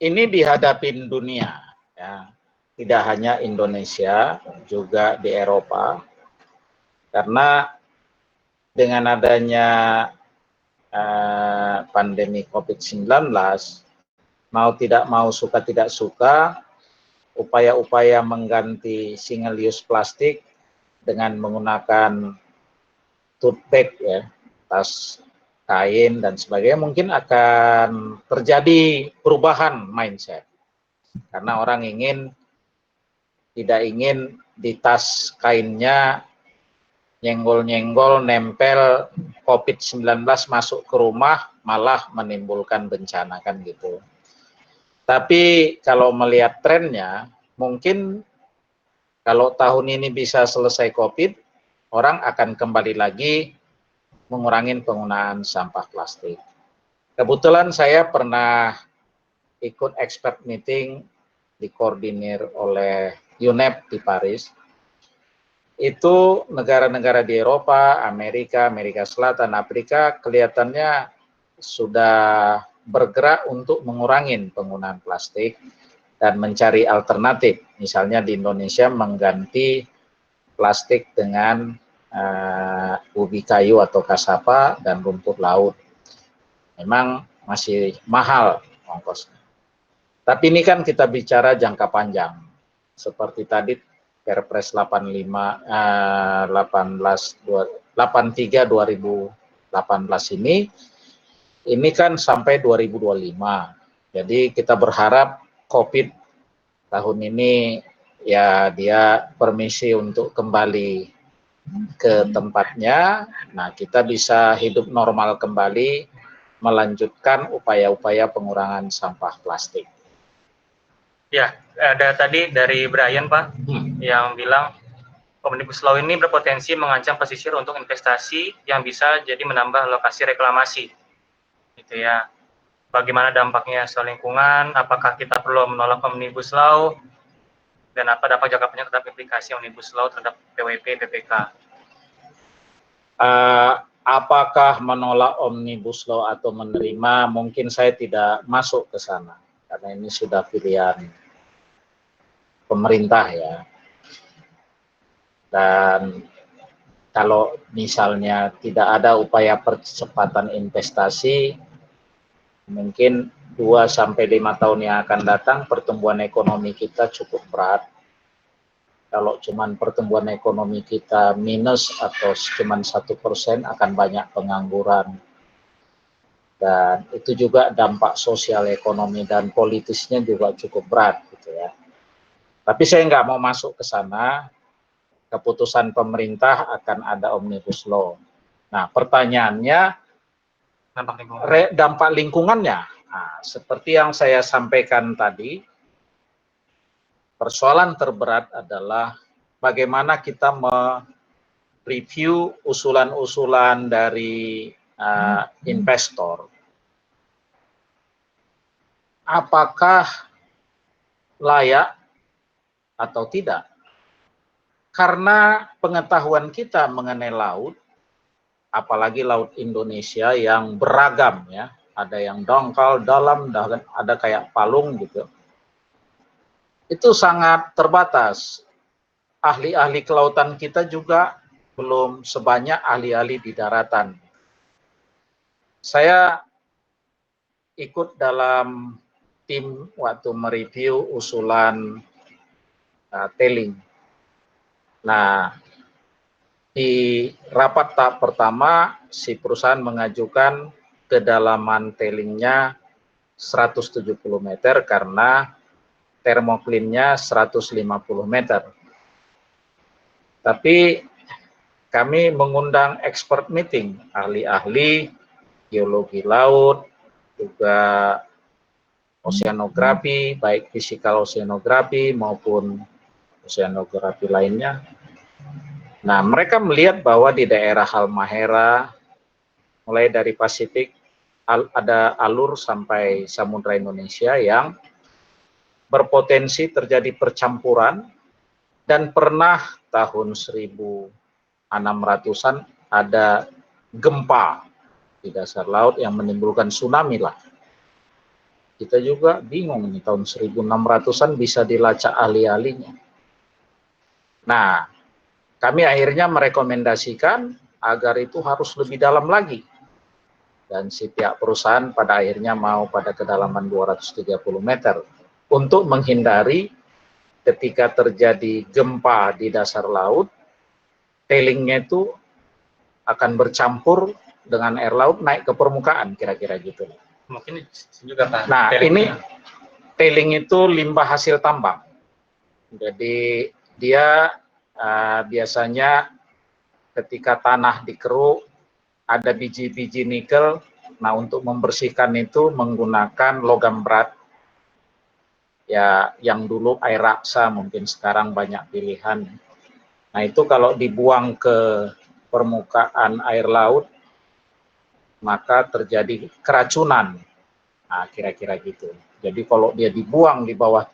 ini dihadapin dunia, ya. Tidak hanya Indonesia, juga di Eropa. Karena dengan adanya pandemi COVID-19, mau tidak mau, suka tidak suka, upaya-upaya mengganti single use plastik dengan menggunakan tote bag, ya, tas kain dan sebagainya, mungkin akan terjadi perubahan mindset. Karena orang tidak ingin di tas kainnya nyenggol-nyenggol, nempel COVID-19 masuk ke rumah, malah menimbulkan bencana, kan gitu. Tapi kalau melihat trennya, mungkin kalau tahun ini bisa selesai COVID, orang akan kembali lagi mengurangi penggunaan sampah plastik. Kebetulan saya pernah ikut expert meeting dikoordinir oleh UNEP di Paris. Itu negara-negara di Eropa, Amerika Selatan, Afrika kelihatannya sudah bergerak untuk mengurangi penggunaan plastik dan mencari alternatif. Misalnya di Indonesia mengganti plastik dengan ubi kayu atau kasapa dan rumput laut. Memang masih mahal ongkosnya. Tapi ini kan kita bicara jangka panjang. Seperti tadi Perpres 83 2018 ini kan sampai 2025. Jadi kita berharap COVID tahun ini ya dia permisi untuk kembali ke tempatnya. Nah, kita bisa hidup normal kembali, melanjutkan upaya-upaya pengurangan sampah plastik. Ya, ada tadi dari Brian, Pak, yang bilang Omnibus Law ini berpotensi mengancam pesisir untuk investasi yang bisa jadi menambah lokasi reklamasi. Gitu ya. Bagaimana dampaknya soal lingkungan? Apakah kita perlu menolak Omnibus Law? Dan apa dampak jangka panjang terhadap implikasi Omnibus Law terhadap PWP, PPK? Apakah menolak Omnibus Law atau menerima? Mungkin saya tidak masuk ke sana, karena ini sudah pilihan pemerintah, ya. Dan kalau misalnya tidak ada upaya percepatan investasi, mungkin 2-5 tahun yang akan datang pertumbuhan ekonomi kita cukup berat. Kalau cuman pertumbuhan ekonomi kita minus atau cuman 1%, akan banyak pengangguran. Dan itu juga dampak sosial ekonomi dan politisnya juga cukup berat, gitu ya. Tapi saya nggak mau masuk ke sana. Keputusan pemerintah akan ada Omnibus Law. Nah, pertanyaannya, dampak lingkungannya. Nah, seperti yang saya sampaikan tadi, persoalan terberat adalah bagaimana kita mereview usulan-usulan dari investor. Apakah layak atau tidak? Karena pengetahuan kita mengenai laut, apalagi laut Indonesia yang beragam, ya, ada yang dangkal, dalam, ada kayak palung gitu. Itu sangat terbatas. Ahli-ahli kelautan kita juga belum sebanyak ahli-ahli di daratan. Saya ikut dalam tim waktu mereview usulan tailing. Nah, di rapat tahap pertama, si perusahaan mengajukan kedalaman tailingnya 170 meter karena termoklinnya 150 meter. Tapi kami mengundang expert meeting, ahli-ahli geologi laut, juga oceanografi, baik fisikal oceanografi maupun oceanografi lainnya. Nah, mereka melihat bahwa di daerah Halmahera, mulai dari Pasifik ada alur sampai Samudra Indonesia yang berpotensi terjadi percampuran, dan pernah tahun 1600-an ada gempa di dasar laut yang menimbulkan tsunami lah. Kita juga bingung nih, tahun 1600-an bisa dilacak ahli-ahlinya. Nah, kami akhirnya merekomendasikan agar itu harus lebih dalam lagi. Dan si pihak perusahaan pada akhirnya mau pada kedalaman 230 meter untuk menghindari ketika terjadi gempa di dasar laut, tailingnya itu akan bercampur dengan air laut naik ke permukaan, kira-kira gitu. Mungkin juga Pak. Nah, ini tailing itu limbah hasil tambang. Jadi dia biasanya ketika tanah dikeruk ada biji-biji nikel. Nah, untuk membersihkan itu menggunakan logam berat. Ya, yang dulu air raksa, mungkin sekarang banyak pilihan. Nah, itu kalau dibuang ke permukaan air laut, maka terjadi keracunan. Nah, kira-kira gitu. Jadi kalau dia dibuang di bawah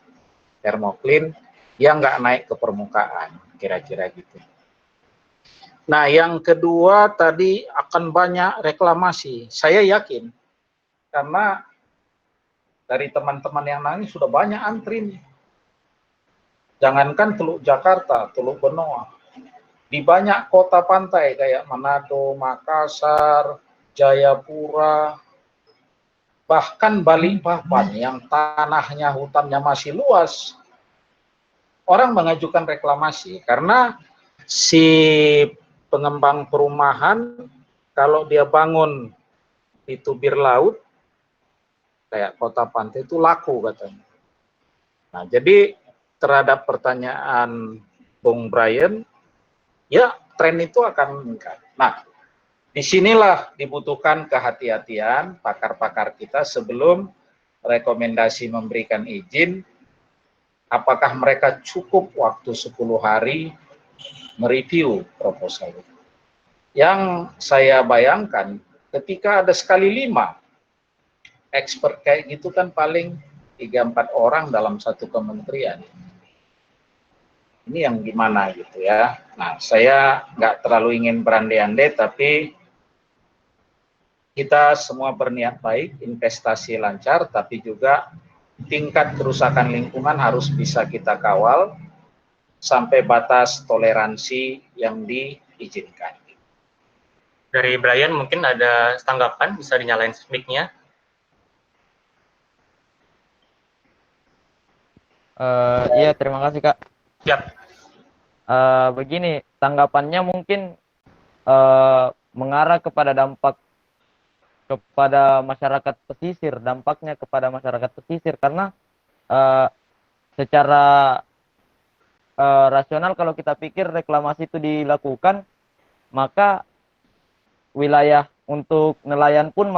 termoklin, dia nggak naik ke permukaan, kira-kira gitu. Nah, yang kedua tadi akan banyak reklamasi. Saya yakin, karena dari teman-teman yang nangis sudah banyak antri nih. Jangankan Teluk Jakarta, Teluk Benoa. Di banyak kota pantai kayak Manado, Makassar, Jayapura, bahkan Balikpapan yang tanahnya, hutannya masih luas, orang mengajukan reklamasi karena si pengembang perumahan kalau dia bangun di tubir laut kayak kota pantai itu laku katanya. Nah, jadi terhadap pertanyaan Bung Brian, ya tren itu akan meningkat. Nah, disinilah dibutuhkan kehati-hatian pakar-pakar kita sebelum rekomendasi memberikan izin, apakah mereka cukup waktu 10 hari mereview proposal itu. Yang saya bayangkan, ketika ada sekali 5 expert kayak gitu kan paling 3-4 orang dalam satu kementerian. Ini yang gimana gitu ya. Nah, saya nggak terlalu ingin berandai-andai, tapi kita semua berniat baik, investasi lancar, tapi juga tingkat kerusakan lingkungan harus bisa kita kawal sampai batas toleransi yang diizinkan. Dari Brian mungkin ada tanggapan, bisa dinyalain mic-nya. Iya, terima kasih Kak. Siap. Begini, tanggapannya mungkin mengarah kepada dampak kepada masyarakat pesisir, dampaknya kepada masyarakat pesisir, karena secara rasional kalau kita pikir reklamasi itu dilakukan, maka wilayah untuk nelayan pun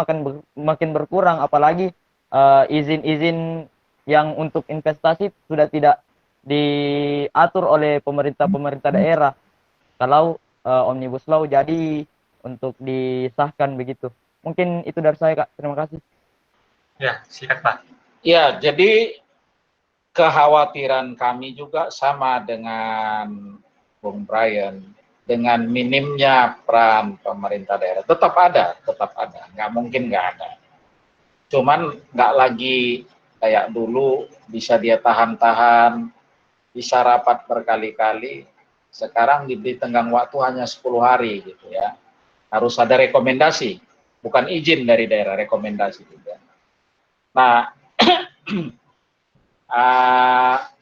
makin berkurang, apalagi izin-izin yang untuk investasi sudah tidak diatur oleh pemerintah daerah kalau Omnibus Law jadi untuk disahkan begitu. Mungkin itu dari saya Kak, terima kasih. Ya, silakan Pak. Ya, jadi kekhawatiran kami juga sama dengan Bung Brian, dengan minimnya peran pemerintah daerah. Tetap ada, nggak mungkin nggak ada. Cuman nggak lagi kayak dulu bisa dia tahan-tahan, bisa rapat berkali-kali. Sekarang diberi tenggang waktu hanya 10 hari gitu ya. Harus ada rekomendasi, bukan izin dari daerah, rekomendasi juga. Nah,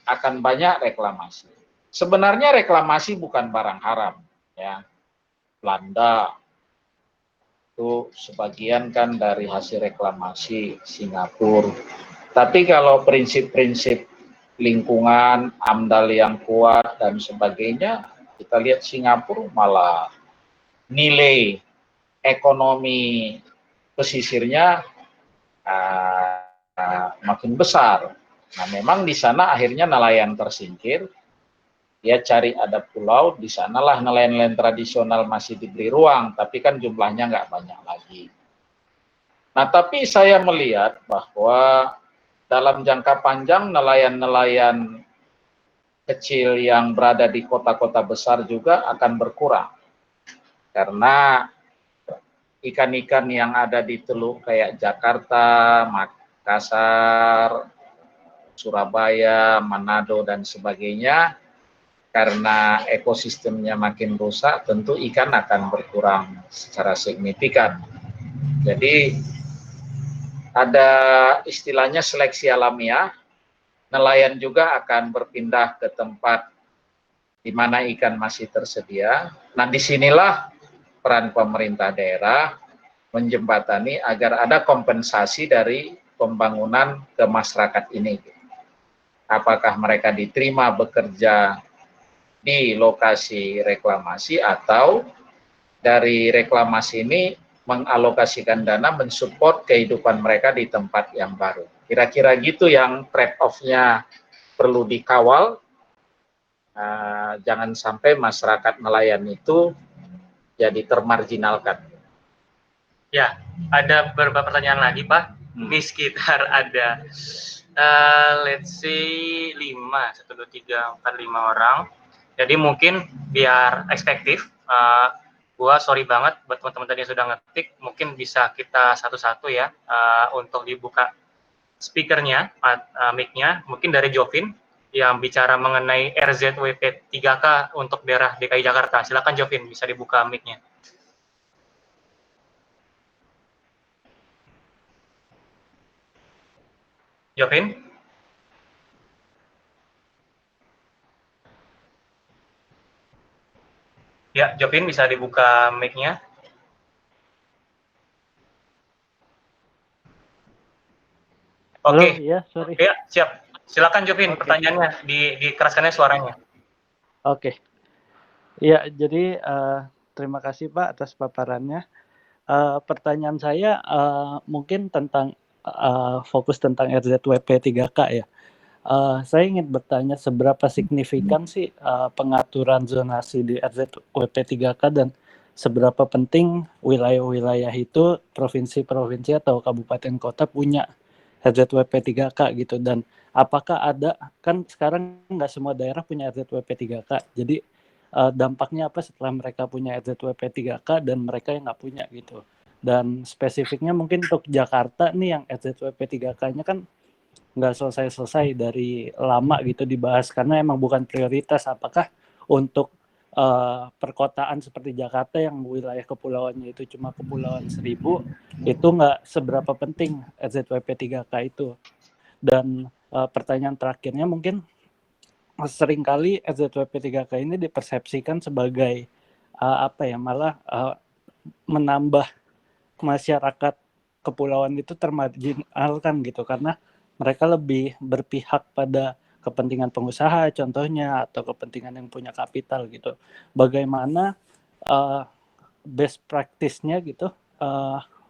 akan banyak reklamasi. Sebenarnya reklamasi bukan barang haram, ya. Belanda itu sebagian kan dari hasil reklamasi Singapura. Tapi kalau prinsip-prinsip lingkungan, AMDAL yang kuat dan sebagainya, kita lihat Singapura malah nilai ekonomi pesisirnya makin besar. Nah, memang di sana akhirnya nelayan tersingkir. Dia cari ada pulau, di sanalah nelayan-nelayan tradisional masih diberi ruang, tapi kan jumlahnya nggak banyak lagi. Nah, tapi saya melihat bahwa dalam jangka panjang nelayan-nelayan kecil yang berada di kota-kota besar juga akan berkurang. Karena ikan-ikan yang ada di teluk kayak Jakarta, Makassar, Surabaya, Manado, dan sebagainya, karena ekosistemnya makin rusak, tentu ikan akan berkurang secara signifikan. Jadi ada istilahnya seleksi alamiah, nelayan juga akan berpindah ke tempat di mana ikan masih tersedia. Nah, disinilah peran pemerintah daerah menjembatani agar ada kompensasi dari pembangunan ke masyarakat ini. Apakah mereka diterima bekerja di lokasi reklamasi atau dari reklamasi ini mengalokasikan dana mensupport kehidupan mereka di tempat yang baru. Kira-kira gitu yang trade-off-nya perlu dikawal. Jangan sampai masyarakat nelayan itu jadi termarginalkan. Ya, ada beberapa pertanyaan lagi, Pak. Ini sekitar ada, let's say 5, 1, 2, 3, 4, 5 orang. Jadi mungkin biar efektif, gua sorry banget buat teman-teman tadi yang sudah ngetik, mungkin bisa kita satu-satu ya, untuk dibuka speakernya, mic-nya. Mungkin dari Jovin yang bicara mengenai RZWP 3K untuk daerah DKI Jakarta. Silakan Jovin, bisa dibuka mic-nya. Jovin? Ya, Jovin bisa dibuka mic-nya. Halo, Oke, ya, sorry. ya siap. Silakan Jovin, Oke. pertanyaannya dikeraskannya suaranya. Oke. Ya, jadi terima kasih Pak atas paparannya. Pertanyaan saya mungkin tentang fokus tentang RZWP 3K ya. Saya ingin bertanya seberapa signifikan sih pengaturan zonasi di RZWP 3K dan seberapa penting wilayah-wilayah itu provinsi-provinsi atau kabupaten kota punya RZWP 3K gitu, dan apakah ada, kan sekarang nggak semua daerah punya RZWP 3K, jadi dampaknya apa setelah mereka punya RZWP 3K dan mereka yang nggak punya gitu. Dan spesifiknya mungkin untuk Jakarta nih yang RZWP 3K-nya kan nggak selesai-selesai dari lama gitu dibahas karena emang bukan prioritas. Apakah untuk perkotaan seperti Jakarta yang wilayah kepulauannya itu cuma kepulauan 1000 itu nggak seberapa penting RZWP 3K itu. Dan pertanyaan terakhirnya mungkin seringkali RZWP 3K ini dipersepsikan sebagai apa ya, malah menambah masyarakat kepulauan itu termarginalkan gitu karena mereka lebih berpihak pada kepentingan pengusaha contohnya atau kepentingan yang punya kapital gitu. Bagaimana best practice-nya gitu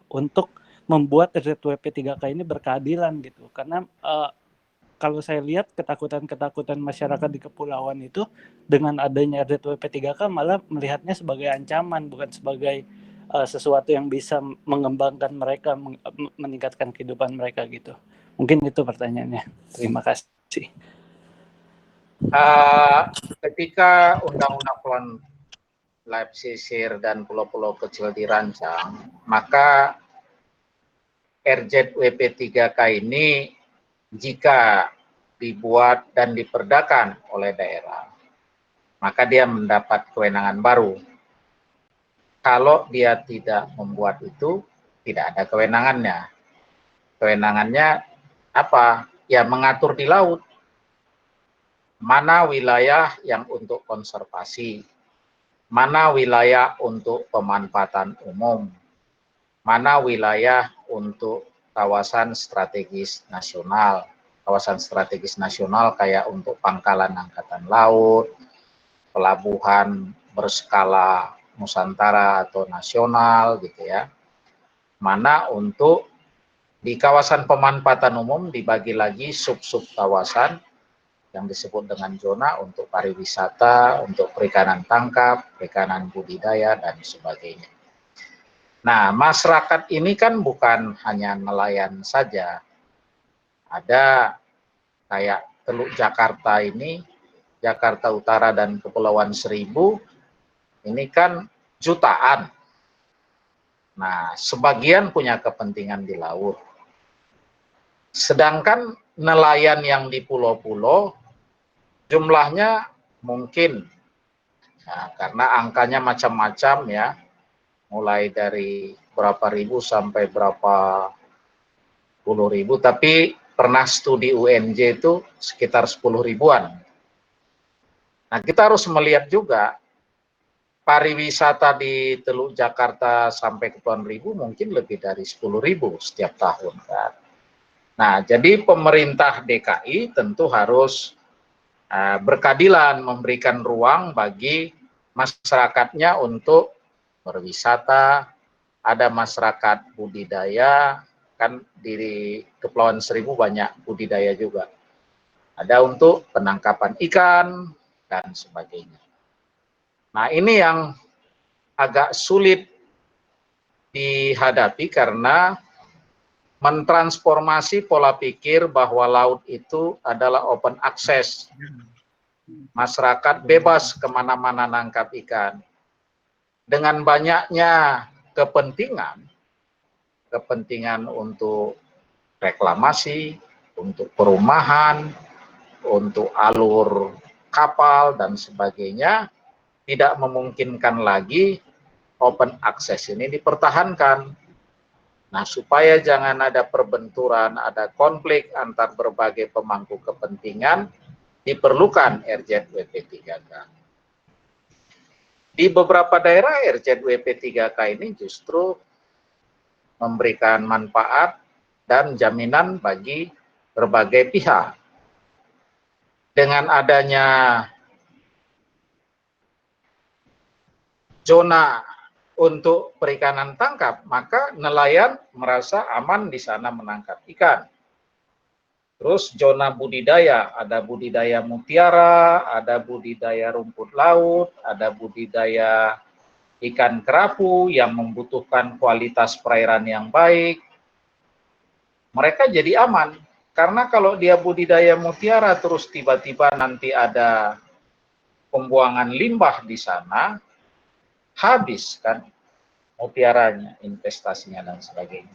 untuk membuat RZWP 3K ini berkeadilan gitu. Karena kalau saya lihat ketakutan-ketakutan masyarakat di kepulauan itu dengan adanya RZWP 3K malah melihatnya sebagai ancaman, bukan sebagai sesuatu yang bisa mengembangkan mereka, meningkatkan kehidupan mereka gitu. Mungkin itu pertanyaannya. Terima kasih. Ketika Undang-Undang Kepulauan Pesisir dan Pulau-Pulau Kecil dirancang, maka RZWP 3K ini jika dibuat dan diperdakan oleh daerah, maka dia mendapat kewenangan baru. Kalau dia tidak membuat itu, tidak ada kewenangannya. Kewenangannya apa? Ya mengatur di laut. Mana wilayah yang untuk konservasi, mana wilayah untuk pemanfaatan umum, mana wilayah untuk kawasan strategis nasional. Kawasan strategis nasional kayak untuk pangkalan angkatan laut, pelabuhan berskala Nusantara atau nasional gitu ya. Mana untuk di kawasan pemanfaatan umum dibagi lagi sub-sub kawasan yang disebut dengan zona untuk pariwisata, untuk perikanan tangkap, perikanan budidaya dan sebagainya. Nah, masyarakat ini kan bukan hanya nelayan saja. Ada kayak Teluk Jakarta ini, Jakarta Utara dan Kepulauan Seribu, ini kan jutaan. Nah, sebagian punya kepentingan di laut. Sedangkan nelayan yang di pulau-pulau, jumlahnya mungkin, nah, karena angkanya macam-macam ya, mulai dari berapa ribu sampai berapa puluh ribu, tapi pernah studi UNJ itu sekitar 10 ribuan. Nah, kita harus melihat juga pariwisata di Teluk Jakarta sampai Kepulauan Seribu mungkin lebih dari 10 ribu setiap tahun kan. Nah, jadi pemerintah DKI tentu harus berkeadilan, memberikan ruang bagi masyarakatnya untuk berwisata, ada masyarakat budidaya, kan di Kepulauan Seribu banyak budidaya juga. Ada untuk penangkapan ikan dan sebagainya. Nah, ini yang agak sulit dihadapi karena mentransformasi pola pikir bahwa laut itu adalah open access. Masyarakat bebas kemana-mana nangkap ikan. Dengan banyaknya kepentingan untuk reklamasi, untuk perumahan, untuk alur kapal dan sebagainya, tidak memungkinkan lagi open access ini dipertahankan. Nah, supaya jangan ada perbenturan, ada konflik antar berbagai pemangku kepentingan, diperlukan RZWP3K. Di beberapa daerah RZWP3K ini justru memberikan manfaat dan jaminan bagi berbagai pihak. Dengan adanya zona untuk perikanan tangkap, maka nelayan merasa aman di sana menangkap ikan. Terus zona budidaya, ada budidaya mutiara, ada budidaya rumput laut, ada budidaya ikan kerapu yang membutuhkan kualitas perairan yang baik. Mereka jadi aman, karena kalau dia budidaya mutiara terus tiba-tiba nanti ada pembuangan limbah di sana, habis kan mutiaranya, investasinya dan sebagainya.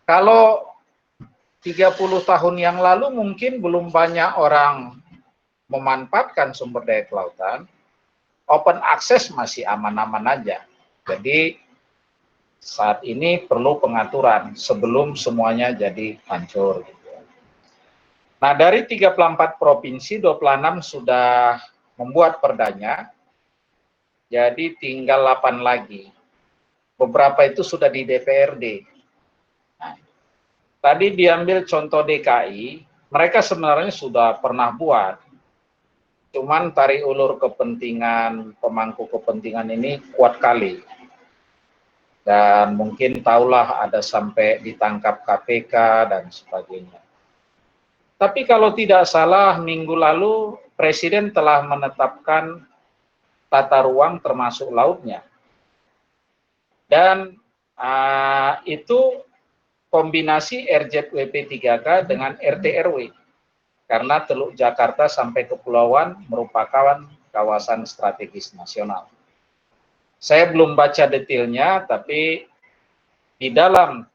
Kalau 30 tahun yang lalu mungkin belum banyak orang memanfaatkan sumber daya kelautan, open access masih aman-aman aja. Jadi saat ini perlu pengaturan sebelum semuanya jadi hancur. Nah, dari 34 provinsi, 26 sudah membuat perdanya, jadi tinggal 8 lagi. Beberapa itu sudah di DPRD. Nah, tadi diambil contoh DKI, mereka sebenarnya sudah pernah buat. Cuman tarik ulur kepentingan, pemangku kepentingan ini kuat kali. Dan mungkin tahulah ada sampai ditangkap KPK dan sebagainya. Tapi kalau tidak salah, minggu lalu Presiden telah menetapkan tata ruang termasuk lautnya. Dan itu kombinasi RZWP3K dengan RT/RW. Karena Teluk Jakarta sampai Kepulauan merupakan kawasan strategis nasional. Saya belum baca detailnya, tapi di dalam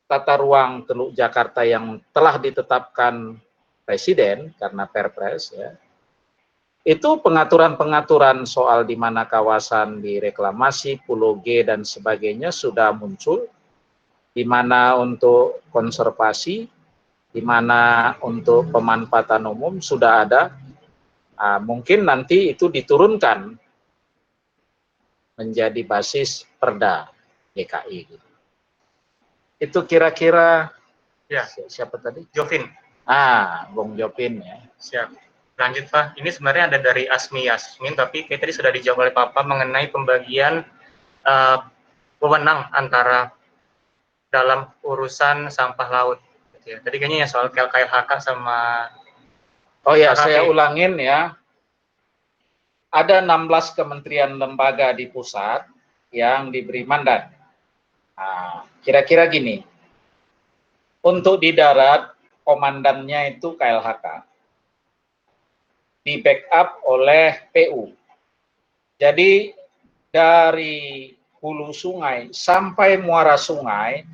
tata ruang Teluk Jakarta yang telah ditetapkan Presiden karena Perpres, ya, itu pengaturan-pengaturan soal di mana kawasan direklamasi, Pulau G dan sebagainya sudah muncul, di mana untuk konservasi, di mana untuk pemanfaatan umum sudah ada. Mungkin nanti itu diturunkan menjadi basis Perda DKI. Itu kira-kira Ya, siapa tadi? Jovin. Bung Jopin ya. Siap. Lanjut Pak, ini sebenarnya ada dari Asmi Yasmin, tapi kayak tadi sudah dijawab oleh Papa mengenai pembagian wewenang antara dalam urusan sampah laut. Gitu ya. Tadi kayaknya ya soal KLHK sama Oh ya, KKP. saya ulangin ya. Ada 16 kementerian lembaga di pusat yang diberi mandat. Nah, kira-kira gini, untuk di darat, komandannya itu KLHK, di backup oleh PU. Jadi dari hulu sungai sampai muara sungai,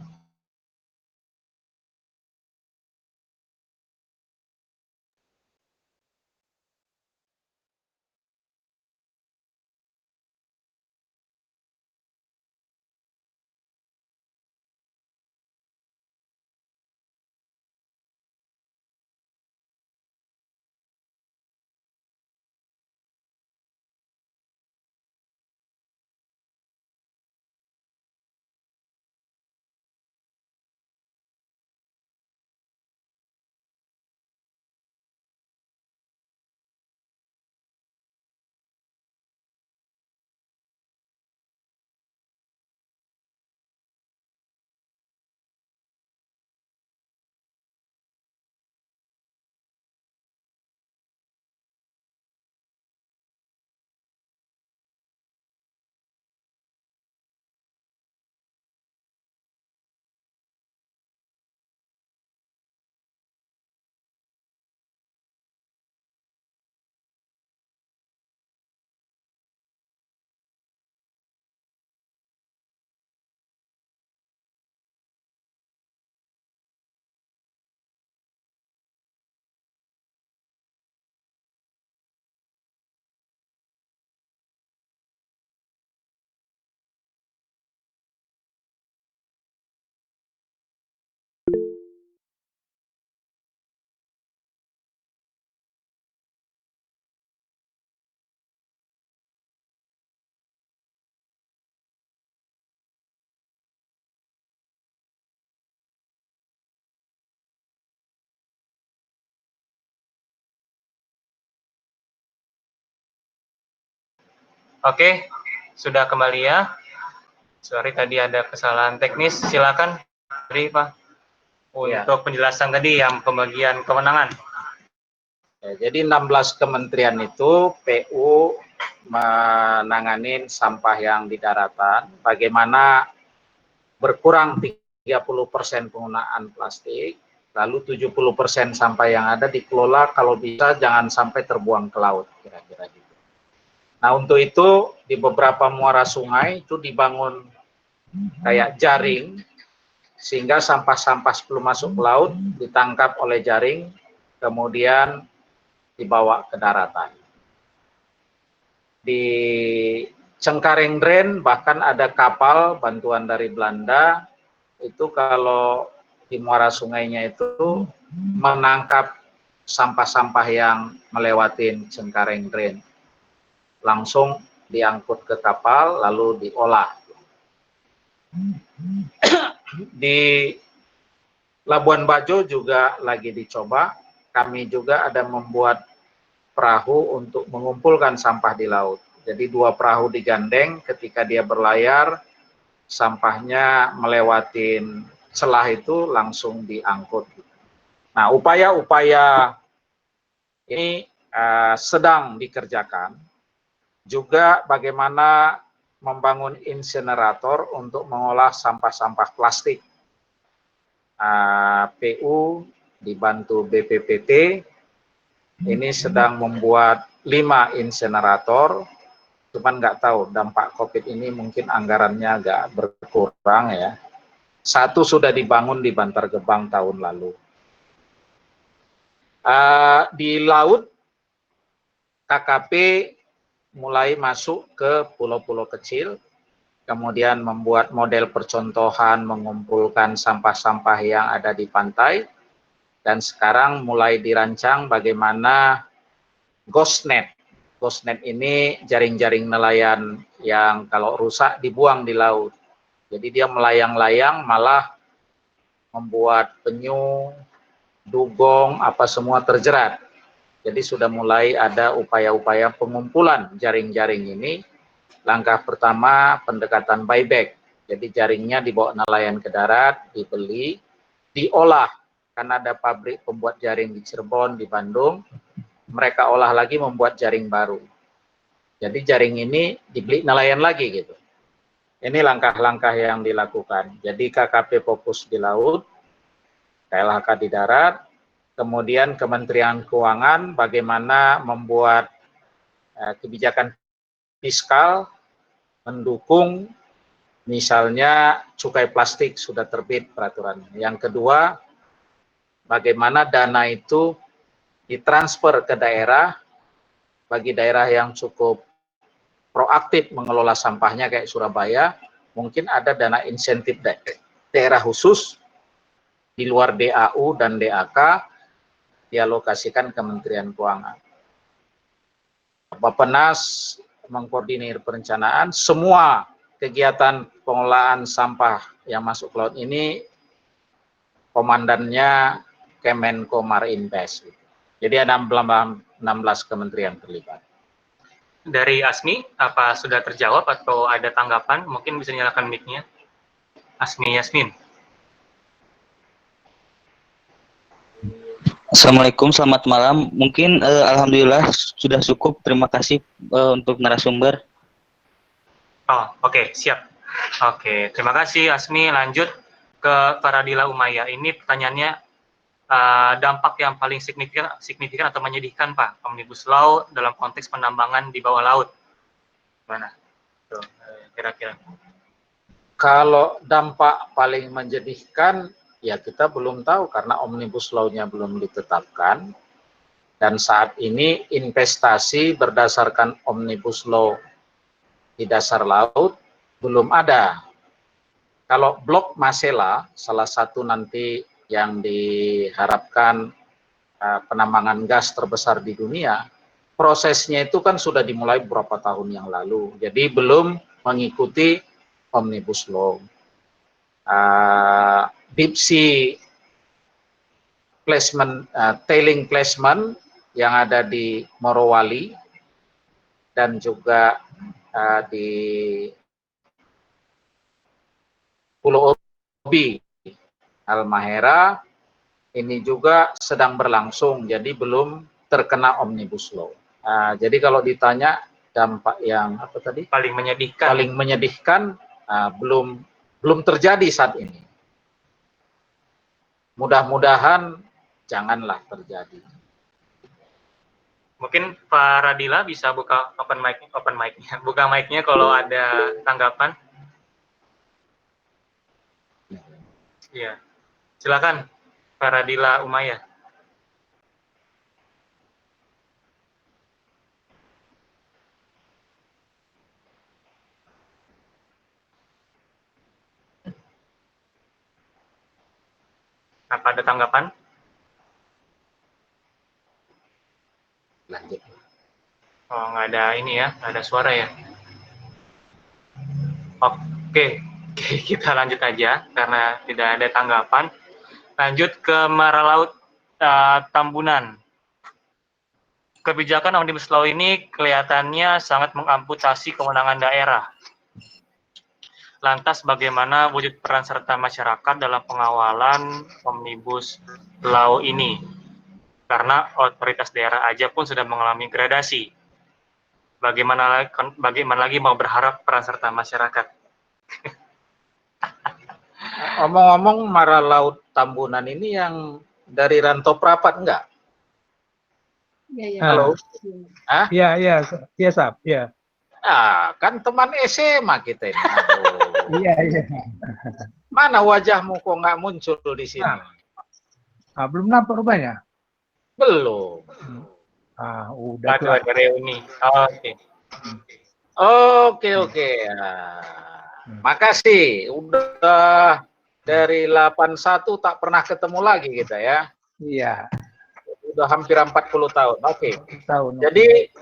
Oke, sudah kembali ya. Sorry tadi ada kesalahan teknis. Silakan, Pak, untuk penjelasan tadi yang pembagian kewenangan. ya, jadi 16 kementerian itu PU menanganin sampah yang di daratan, bagaimana berkurang 30% penggunaan plastik, lalu 70% sampah yang ada dikelola kalau bisa jangan sampai terbuang ke laut, kira-kira gitu. Nah, untuk itu di beberapa muara sungai itu dibangun kayak jaring, sehingga sampah-sampah sebelum masuk ke laut ditangkap oleh jaring, kemudian dibawa ke daratan. Di Cengkareng Dren bahkan ada kapal bantuan dari Belanda, itu kalau di muara sungainya itu menangkap sampah-sampah yang melewatin Cengkareng Dren. Langsung diangkut ke kapal lalu diolah. Di Labuan Bajo juga lagi dicoba, kami juga ada membuat perahu untuk mengumpulkan sampah di laut. Jadi 2 perahu digandeng, ketika dia berlayar, sampahnya melewatin celah itu langsung diangkut. Nah, upaya-upaya ini sedang dikerjakan. Juga bagaimana membangun insinerator untuk mengolah sampah-sampah plastik. PU dibantu BPPT ini sedang membuat 5 insinerator, cuman nggak tahu dampak COVID ini mungkin anggarannya agak berkurang ya. 1 sudah dibangun di Bantar Gebang tahun lalu. Di laut, KKP mulai masuk ke pulau-pulau kecil, kemudian membuat model percontohan mengumpulkan sampah-sampah yang ada di pantai, dan sekarang mulai dirancang bagaimana GhostNet. GhostNet ini jaring-jaring nelayan yang kalau rusak dibuang di laut. Jadi dia melayang-layang malah membuat penyu, dugong, apa semua terjerat. Jadi sudah mulai ada upaya-upaya pengumpulan jaring-jaring ini. Langkah pertama pendekatan buyback. Jadi jaringnya dibawa nelayan ke darat, dibeli, diolah. Karena ada pabrik pembuat jaring di Cirebon, di Bandung, mereka olah lagi membuat jaring baru. Jadi jaring ini dibeli nelayan lagi gitu. Ini langkah-langkah yang dilakukan. Jadi KKP fokus di laut, KLHK di darat, kemudian Kementerian Keuangan bagaimana membuat kebijakan fiskal mendukung, misalnya cukai plastik sudah terbit peraturannya. Yang kedua, bagaimana dana itu ditransfer ke daerah, bagi daerah yang cukup proaktif mengelola sampahnya kayak Surabaya, mungkin ada dana insentif daerah khusus di luar DAU dan DAK dialokasikan Kementerian Keuangan. Bappenas mengkoordinir perencanaan semua kegiatan pengelolaan sampah yang masuk ke laut ini, komandannya Kemenko Marinvest. Jadi ada 16 kementerian terlibat. Dari Asmi, apa sudah terjawab atau ada tanggapan? Mungkin bisa nyalakan mic-nya. Asmi Yasmin. Assalamualaikum, selamat malam. Mungkin alhamdulillah sudah cukup. Terima kasih untuk narasumber. Oh, oke, siap. Oke, terima kasih Asmi. Lanjut ke Faradila Umaya. Ini pertanyaannya, dampak yang paling signifikan atau menyedihkan Pak Omnibus Law dalam konteks penambangan di bawah laut. Mana? Tuh, kira-kira. Kalau dampak paling menyedihkan, ya kita belum tahu karena Omnibus Law-nya belum ditetapkan. Dan saat ini investasi berdasarkan Omnibus Law di dasar laut belum ada. Kalau Blok Masela, salah satu nanti yang diharapkan penambangan gas terbesar di dunia, prosesnya itu kan sudah dimulai beberapa tahun yang lalu. Jadi belum mengikuti Omnibus Law. Deep sea placement, tailing placement yang ada di Morowali dan juga di Pulau Obi, Halmahera, ini juga sedang berlangsung, jadi belum terkena Omnibus Law. Jadi kalau ditanya dampak yang apa tadi? Paling menyedihkan. Paling menyedihkan, belum terjadi saat ini. Mudah-mudahan janganlah terjadi. Mungkin Pak Radila bisa buka open mic-nya, buka mic-nya kalau ada tanggapan. Iya, silakan Pak Radila Umaya. Apa ada tanggapan? Lanjut. Oh, nggak ada ini ya, nggak ada suara ya. Oke, kita lanjut aja karena tidak ada tanggapan. Lanjut ke Mara Laut Tambunan. Kebijakan Omnibus Law ini kelihatannya sangat mengamputasi kewenangan daerah. Lantas bagaimana wujud peran serta masyarakat dalam pengawalan Omnibus Law ini? Karena otoritas daerah aja pun sudah mengalami gradasi. Bagaimana lagi mau berharap peran serta masyarakat? Omong-omong, Mara Laut Tambunan ini yang dari Rantau Prapat enggak? Iya, Halo? Hah? iya, Sab, iya. Kan teman SMA kita ini. Aduh. Iya. Mana wajahmu kok nggak muncul di sini? Belum nampak rupanya. Belum. Udah tuh. Ada reuni. Oke. Makasih. Udah dari 81 tak pernah ketemu lagi kita ya. Iya. Udah hampir 40 tahun. Oke. Tahun. Jadi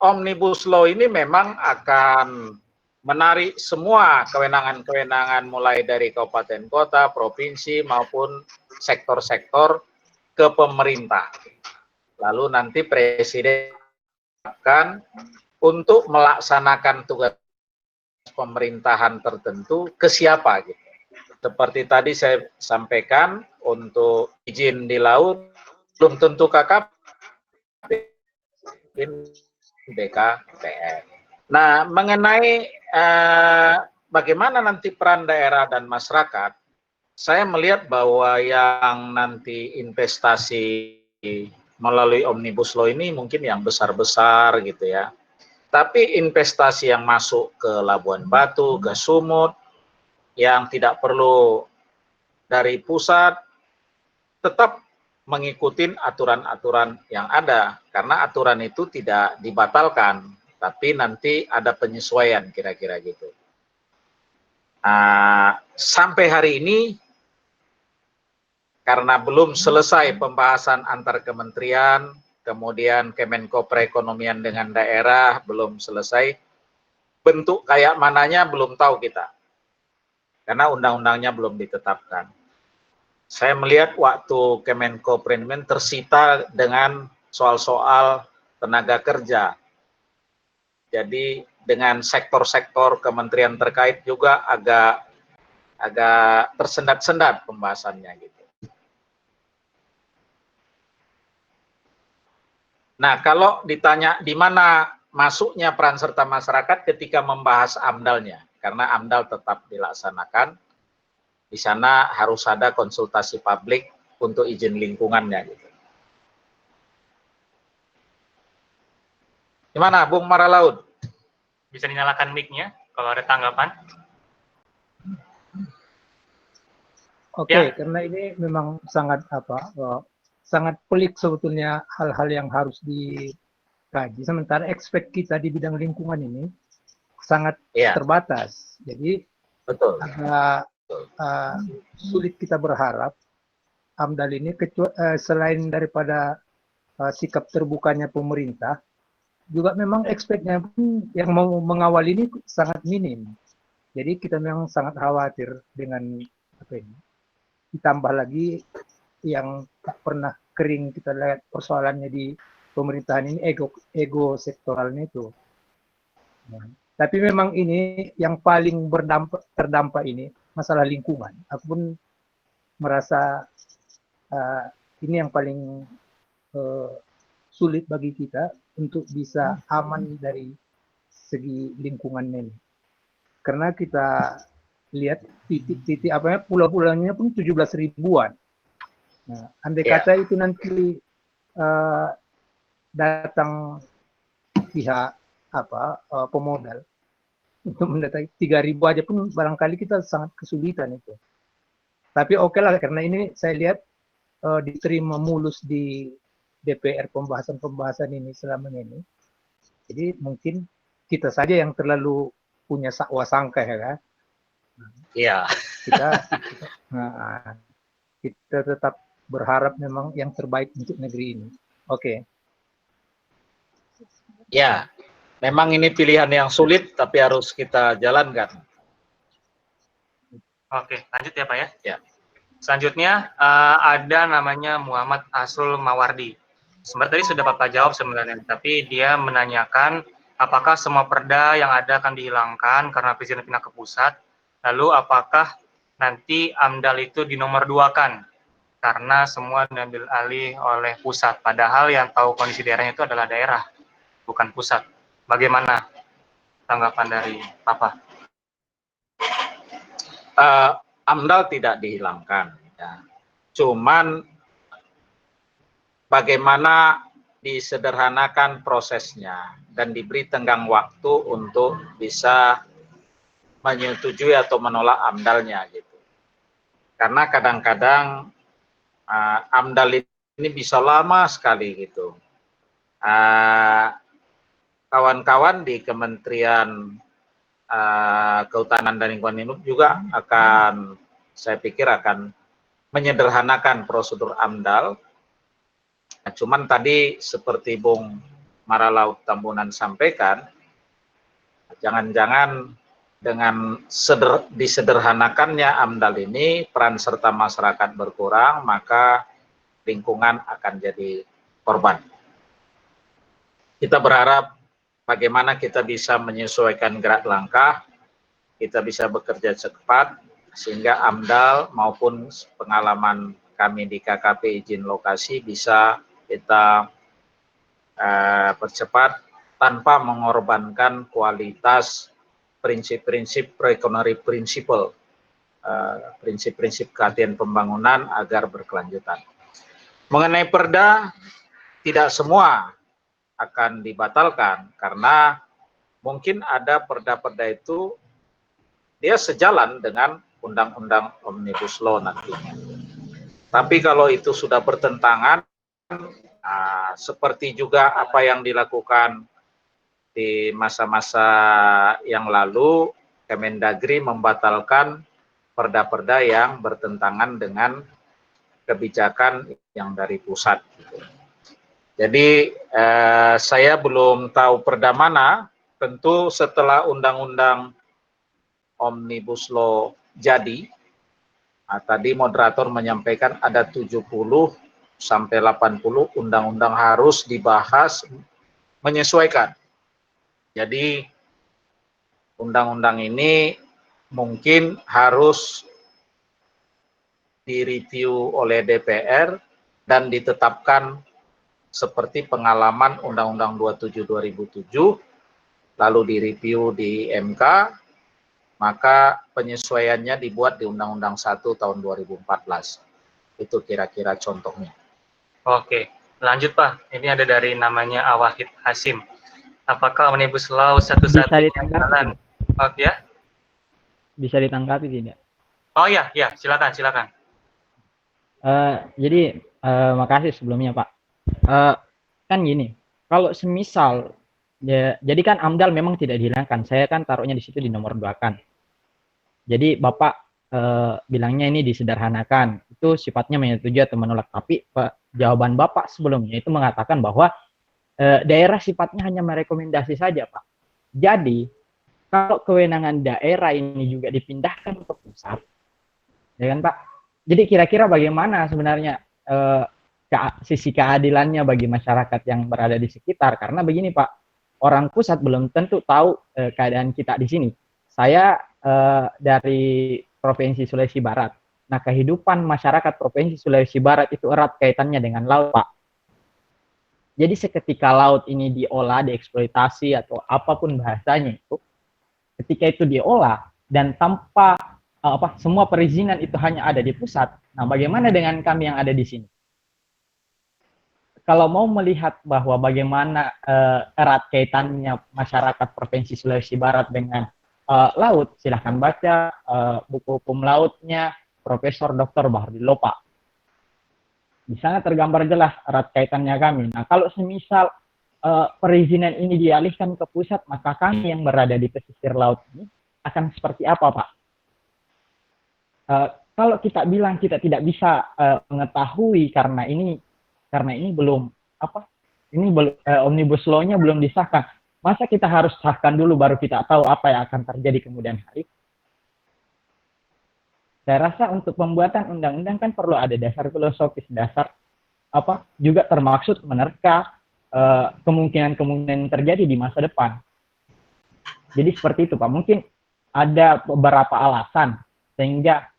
Omnibus Law ini memang akan menarik semua kewenangan-kewenangan mulai dari kabupaten kota, provinsi maupun sektor-sektor ke pemerintah. Lalu nanti presiden akan untuk melaksanakan tugas pemerintahan tertentu ke siapa gitu. Seperti tadi saya sampaikan, untuk izin di laut belum tentu KKP, BKPM. Nah, mengenai bagaimana nanti peran daerah dan masyarakat, saya melihat bahwa yang nanti investasi melalui Omnibus Law ini mungkin yang besar-besar gitu ya. Tapi investasi yang masuk ke Labuan Batu, ke Sumut, yang tidak perlu dari pusat, tetap mengikuti aturan-aturan yang ada. Karena aturan itu tidak dibatalkan, tapi nanti ada penyesuaian kira-kira gitu. Sampai hari ini, karena belum selesai pembahasan antar kementerian, kemudian Kemenko Perekonomian dengan daerah belum selesai, bentuk kayak mananya belum tahu kita, karena undang-undangnya belum ditetapkan. Saya melihat waktu Kemenko Perekonomian tersita dengan soal-soal tenaga kerja. Jadi dengan sektor-sektor kementerian terkait juga agak tersendat-sendat pembahasannya gitu. Nah, kalau ditanya di mana masuknya peran serta masyarakat ketika membahas AMDAL-nya, karena AMDAL tetap dilaksanakan, di sana harus ada konsultasi publik untuk izin lingkungannya gitu. Gimana, Bung Maralaud? Bisa dinyalakan mic-nya kalau ada tanggapan. Oke, Ya. karena ini memang sangat sangat pelik sebetulnya hal-hal yang harus dikaji. Sementara expect kita di bidang lingkungan ini sangat terbatas. Jadi betul. agak sulit kita berharap AMDAL ini selain daripada sikap terbukanya pemerintah, juga memang expect-nya pun yang mau mengawal ini sangat minim. Jadi kita memang sangat khawatir dengan apa ini. Ditambah lagi yang tak pernah kering kita lihat persoalannya di pemerintahan ini ego sektoralnya itu. Nah, tapi memang ini yang paling terdampak ini masalah lingkungan. Aku pun merasa ini yang paling sulit bagi kita untuk bisa aman dari segi lingkungan ini. Karena kita lihat titik-titik pulau-pulaunya pun 17 ribuan. Nah, andai kata itu nanti datang pihak pemodal untuk mendatangi 3.000 aja pun barangkali kita sangat kesulitan itu. Tapi oke lah, karena ini saya lihat diterima mulus di DPR pembahasan ini selama ini. Jadi mungkin kita saja yang terlalu punya sangka ya kan. Iya. Kita tetap berharap memang yang terbaik untuk negeri ini. Oke. Ya, memang ini pilihan yang sulit tapi harus kita jalankan. Oke, lanjut ya Pak ya. Ya. Selanjutnya ada namanya Muhammad Asrul Mawardi. Sebenarnya tadi sudah Bapak jawab sebenarnya, tapi dia menanyakan apakah semua perda yang ada akan dihilangkan karena presiden pindah ke pusat, lalu apakah nanti AMDAL itu dinomor 2-kan karena semua diambil alih oleh pusat, padahal yang tahu kondisi daerahnya itu adalah daerah, bukan pusat. Bagaimana tanggapan dari Bapak? AMDAL tidak dihilangkan, ya. Cuman bagaimana disederhanakan prosesnya dan diberi tenggang waktu untuk bisa menyetujui atau menolak AMDAL-nya gitu. Karena kadang-kadang AMDAL ini bisa lama sekali gitu. Kawan-kawan di Kementerian Kehutanan dan Lingkungan Hidup juga akan, saya pikir akan menyederhanakan prosedur AMDAL. Nah, cuman tadi seperti Bung Maralaud Tambunan sampaikan, jangan-jangan dengan disederhanakannya AMDAL ini peran serta masyarakat berkurang, maka lingkungan akan jadi korban. Kita berharap bagaimana kita bisa menyesuaikan gerak langkah, kita bisa bekerja cepat, sehingga AMDAL maupun pengalaman kami di KKP izin lokasi bisa kita percepat tanpa mengorbankan kualitas prinsip-prinsip precautionary principle, prinsip-prinsip kehatian pembangunan agar berkelanjutan. Mengenai perda, tidak semua akan dibatalkan karena mungkin ada perda-perda itu dia sejalan dengan undang-undang Omnibus Law nantinya. Tapi kalau itu sudah bertentangan, seperti juga apa yang dilakukan di masa-masa yang lalu, Kemendagri membatalkan perda-perda yang bertentangan dengan kebijakan yang dari pusat. Jadi saya belum tahu perda mana, tentu setelah undang-undang Omnibus Law jadi, tadi moderator menyampaikan ada 70 sampai 80 undang-undang harus dibahas menyesuaikan. Jadi undang-undang ini mungkin harus direview oleh DPR dan ditetapkan seperti pengalaman Undang-Undang 27 2007, lalu direview di MK, maka penyesuaiannya dibuat di Undang-Undang 1 tahun 2014. Itu kira-kira contohnya. Oke, lanjut Pak. Ini ada dari namanya Awahid Hasim. Apakah Omnibus Law satu-satunya jalan? Oh ya? Bisa ditanggapi tidak? Oh ya, silakan. Jadi makasih sebelumnya Pak. Kan gini, kalau semisal ya, jadi kan AMDAL memang tidak dihilangkan. Saya kan taruhnya di situ di nomor 2 kan. Jadi Bapak bilangnya ini disederhanakan. Itu sifatnya menyetujui atau menolak. Tapi jawaban Bapak sebelumnya itu mengatakan bahwa daerah sifatnya hanya merekomendasi saja, Pak. Jadi kalau kewenangan daerah ini juga dipindahkan ke pusat, ya kan Pak? Jadi kira-kira bagaimana sebenarnya sisi keadilannya bagi masyarakat yang berada di sekitar? Karena begini Pak, orang pusat belum tentu tahu keadaan kita di sini. Saya dari Provinsi Sulawesi Barat. Nah, kehidupan masyarakat Provinsi Sulawesi Barat itu erat kaitannya dengan laut, Pak. Jadi seketika laut ini diolah, dieksploitasi atau apapun bahasanya itu, ketika itu diolah dan tanpa semua perizinan itu hanya ada di pusat. Nah, bagaimana dengan kami yang ada di sini? Kalau mau melihat bahwa bagaimana erat kaitannya masyarakat Provinsi Sulawesi Barat dengan laut, silahkan baca buku hukum lautnya Profesor Dr. Baharudin Lopa. Di sana tergambar jelas erat kaitannya kami. Nah, kalau semisal perizinan ini dialihkan ke pusat, maka kami yang berada di pesisir laut ini akan seperti apa, Pak? Kalau kita bilang kita tidak bisa mengetahui karena ini belum Omnibus Law-nya belum disahkan. Masa kita harus sahkan dulu baru kita tahu apa yang akan terjadi kemudian hari? Saya rasa untuk pembuatan undang-undang kan perlu ada dasar filosofis, dasar juga termaksud menerka kemungkinan-kemungkinan terjadi di masa depan. Jadi seperti itu Pak. Mungkin ada beberapa alasan sehingga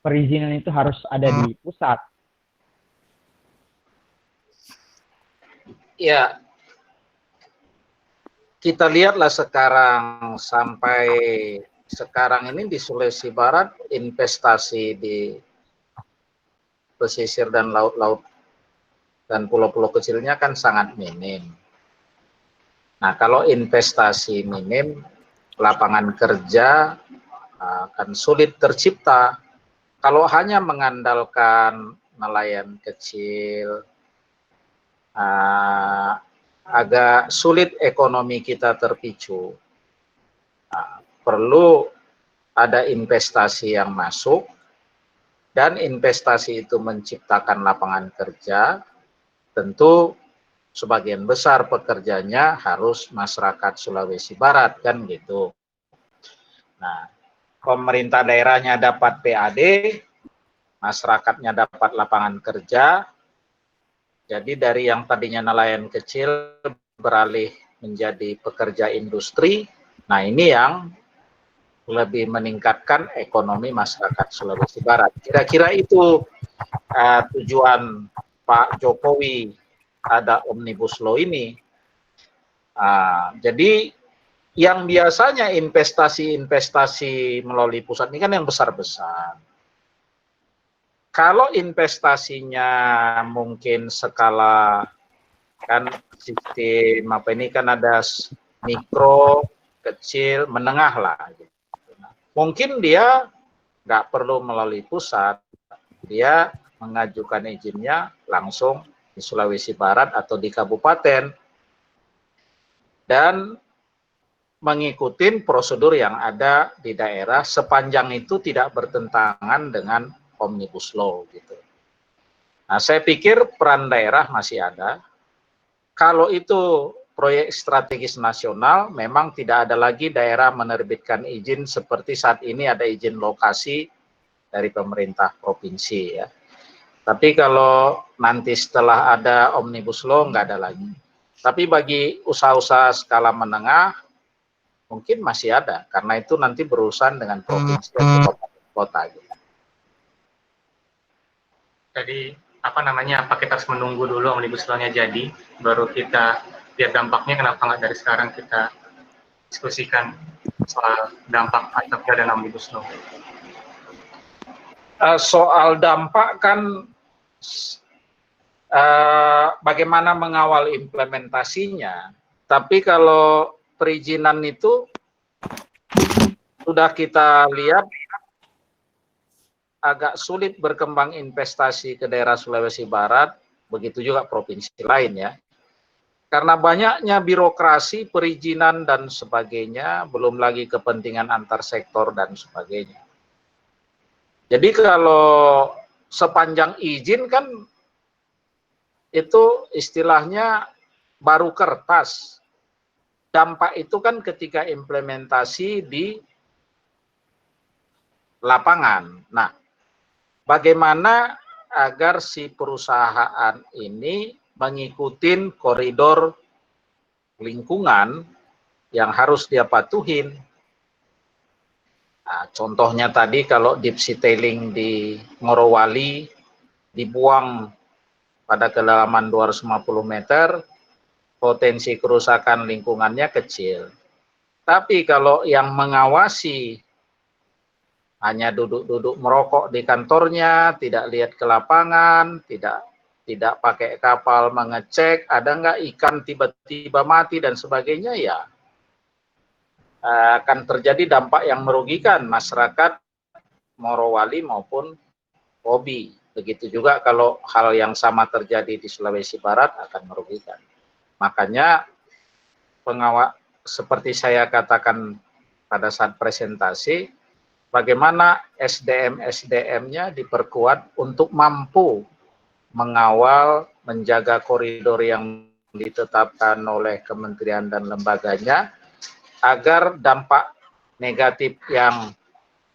perizinan itu harus ada di pusat. Ya, kita lihatlah sekarang sampai sekarang ini di Sulawesi Barat investasi di pesisir dan laut-laut dan pulau-pulau kecilnya kan sangat minim. Nah, kalau investasi minim, lapangan kerja akan sulit tercipta. Kalau hanya mengandalkan nelayan kecil, agak sulit ekonomi kita terpicu. Perlu ada investasi yang masuk, dan investasi itu menciptakan lapangan kerja. Tentu sebagian besar pekerjanya harus masyarakat Sulawesi Barat, kan gitu. Nah, pemerintah daerahnya dapat PAD, masyarakatnya dapat lapangan kerja. Jadi dari yang tadinya nelayan kecil beralih menjadi pekerja industri. Nah, ini yang lebih meningkatkan ekonomi masyarakat Sulawesi Barat. Kira-kira itu tujuan Pak Jokowi ada Omnibus Law ini. Jadi yang biasanya investasi melalui pusat ini kan yang besar-besar. Kalau investasinya mungkin skala, kan sistem apa ini kan ada mikro, kecil, menengah lah. Gitu. Mungkin dia nggak perlu melalui pusat, dia mengajukan izinnya langsung di Sulawesi Barat atau di kabupaten dan mengikuti prosedur yang ada di daerah sepanjang itu tidak bertentangan dengan Omnibus Law gitu. Nah, saya pikir peran daerah masih ada. Kalau itu proyek strategis nasional, memang tidak ada lagi daerah menerbitkan izin seperti saat ini ada izin lokasi dari pemerintah provinsi ya. Tapi kalau nanti setelah ada Omnibus Law nggak ada lagi. Tapi bagi usaha-usaha skala menengah mungkin masih ada, karena itu nanti berurusan dengan provinsi atau kota. Gitu. Jadi apa kita harus menunggu dulu Omnibus Law-nya jadi, baru kita lihat dampaknya. Kenapa nggak dari sekarang kita diskusikan soal dampak atau dan Omnibus Law? Soal dampak kan bagaimana mengawal implementasinya. Tapi kalau perizinan itu sudah kita lihat agak sulit berkembang investasi ke daerah Sulawesi Barat, begitu juga provinsi lain ya. Karena banyaknya birokrasi, perizinan dan sebagainya, belum lagi kepentingan antar sektor dan sebagainya. Jadi kalau sepanjang izin kan itu istilahnya baru kertas. Dampak itu kan ketika implementasi di lapangan. Nah, bagaimana agar si perusahaan ini mengikuti koridor lingkungan yang harus dia patuhin. Nah, contohnya tadi kalau deep sea tailing di Morowali dibuang pada kedalaman 250 meter, potensi kerusakan lingkungannya kecil. Tapi kalau yang mengawasi hanya duduk-duduk merokok di kantornya, tidak lihat ke lapangan, tidak pakai kapal mengecek, ada nggak ikan tiba-tiba mati dan sebagainya, ya akan terjadi dampak yang merugikan masyarakat Morowali maupun Obi. Begitu juga kalau hal yang sama terjadi di Sulawesi Barat akan merugikan. Makanya seperti saya katakan pada saat presentasi, bagaimana SDM-SDM-nya diperkuat untuk mampu mengawal, menjaga koridor yang ditetapkan oleh kementerian dan lembaganya, agar dampak negatif yang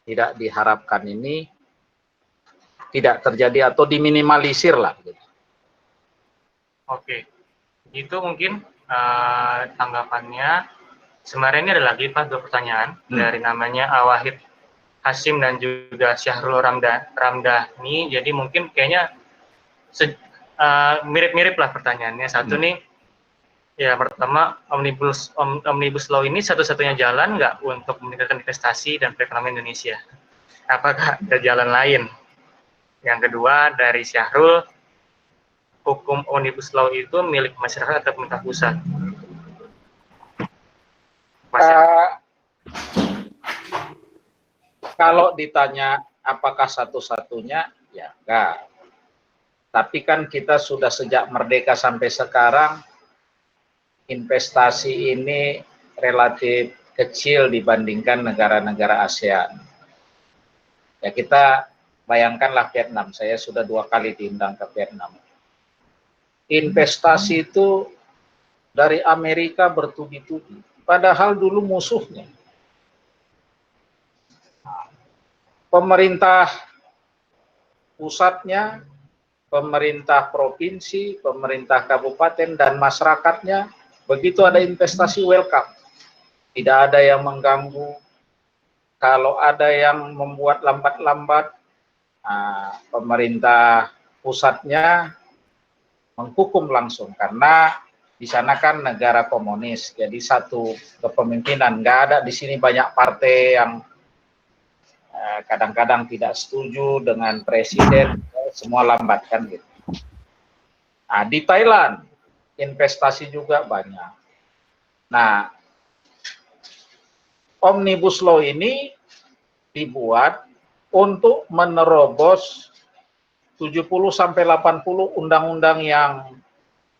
tidak diharapkan ini tidak terjadi atau diminimalisir lah. Oke, itu mungkin tanggapannya. Sebenarnya ini ada lagi Pak, 2 pertanyaan dari namanya Awahid Hasim dan juga Syahrul Ramdhani. Jadi mungkin kayaknya mirip-mirip lah pertanyaannya. Satu nih, ya pertama, Omnibus Law ini satu-satunya jalan nggak untuk meningkatkan investasi dan perekonomian Indonesia? Apakah ada jalan lain? Yang kedua dari Syahrul, hukum Omnibus Law itu milik masyarakat atau pemerintah pusat? Kalau ditanya apakah satu-satunya, ya enggak. Tapi kan kita sudah sejak merdeka sampai sekarang, investasi ini relatif kecil dibandingkan negara-negara ASEAN. Ya kita bayangkanlah Vietnam, saya sudah 2 kali diundang ke Vietnam. Investasi itu dari Amerika bertubi-tubi, padahal dulu musuhnya. Pemerintah pusatnya, pemerintah provinsi, pemerintah kabupaten, dan masyarakatnya, begitu ada investasi welcome. Tidak ada yang mengganggu. Kalau ada yang membuat lambat-lambat, pemerintah pusatnya menghukum langsung, karena Di sana kan negara komunis, jadi satu kepemimpinan. Nggak ada di sini banyak partai yang kadang-kadang tidak setuju dengan presiden, semua lambat kan gitu. Nah, di Thailand investasi juga banyak. Nah, Omnibus Law ini dibuat untuk menerobos 70 sampai 80 undang-undang yang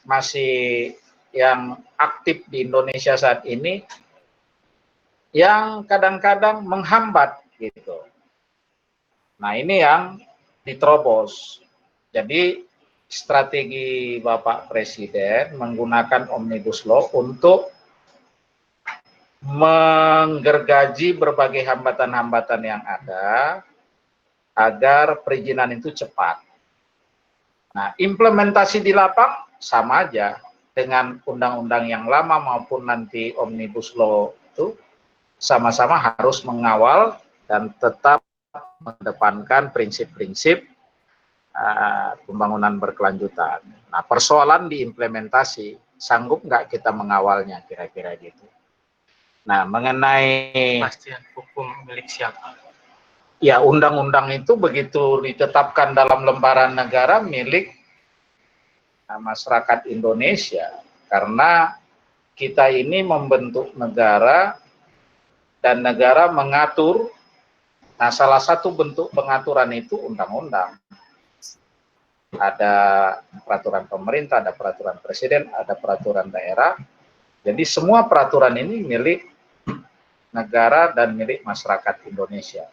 masih yang aktif di Indonesia saat ini yang kadang-kadang menghambat gitu. Nah, ini yang diterobos. Jadi strategi Bapak Presiden menggunakan Omnibus Law untuk menggergaji berbagai hambatan-hambatan yang ada agar perizinan itu cepat. Nah, implementasi di lapang sama aja dengan undang-undang yang lama maupun nanti Omnibus Law itu sama-sama harus mengawal dan tetap mengedepankan prinsip-prinsip pembangunan berkelanjutan. Nah, persoalan di implementasi, sanggup nggak kita mengawalnya kira-kira gitu. Nah, mengenai Kepastian hukum milik siapa? ya, undang-undang itu begitu ditetapkan dalam lembaran negara milik masyarakat Indonesia, karena kita ini membentuk negara dan negara mengatur. Nah, salah satu bentuk pengaturan itu undang-undang. Ada peraturan pemerintah, ada peraturan presiden, ada peraturan daerah. Jadi semua peraturan ini milik negara dan milik masyarakat Indonesia.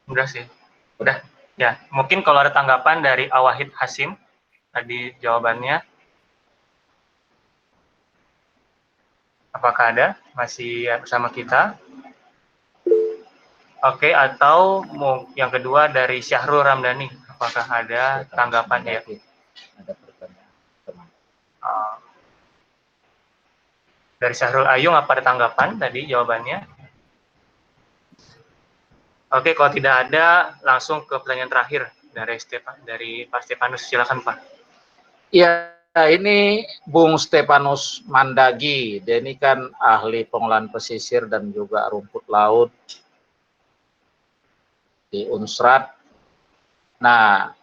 Udah sih. Udah. Ya, mungkin kalau ada tanggapan dari Awahid Hasim tadi jawabannya. Apakah ada? Masih bersama kita? Oke, atau yang kedua dari Syahrul Ramdhani. Apakah ada tanggapan ya? Ada pertanyaan, teman. Dari Syahrul Ayung, apa ada tanggapan tadi jawabannya? Oke, kalau tidak ada, langsung ke pertanyaan terakhir dari Pak Stefanus. Silakan Pak. Ya, ini Bung Stefanus Mandagi. Dia ini kan ahli pengolahan pesisir dan juga rumput laut di Unsrat. Nah,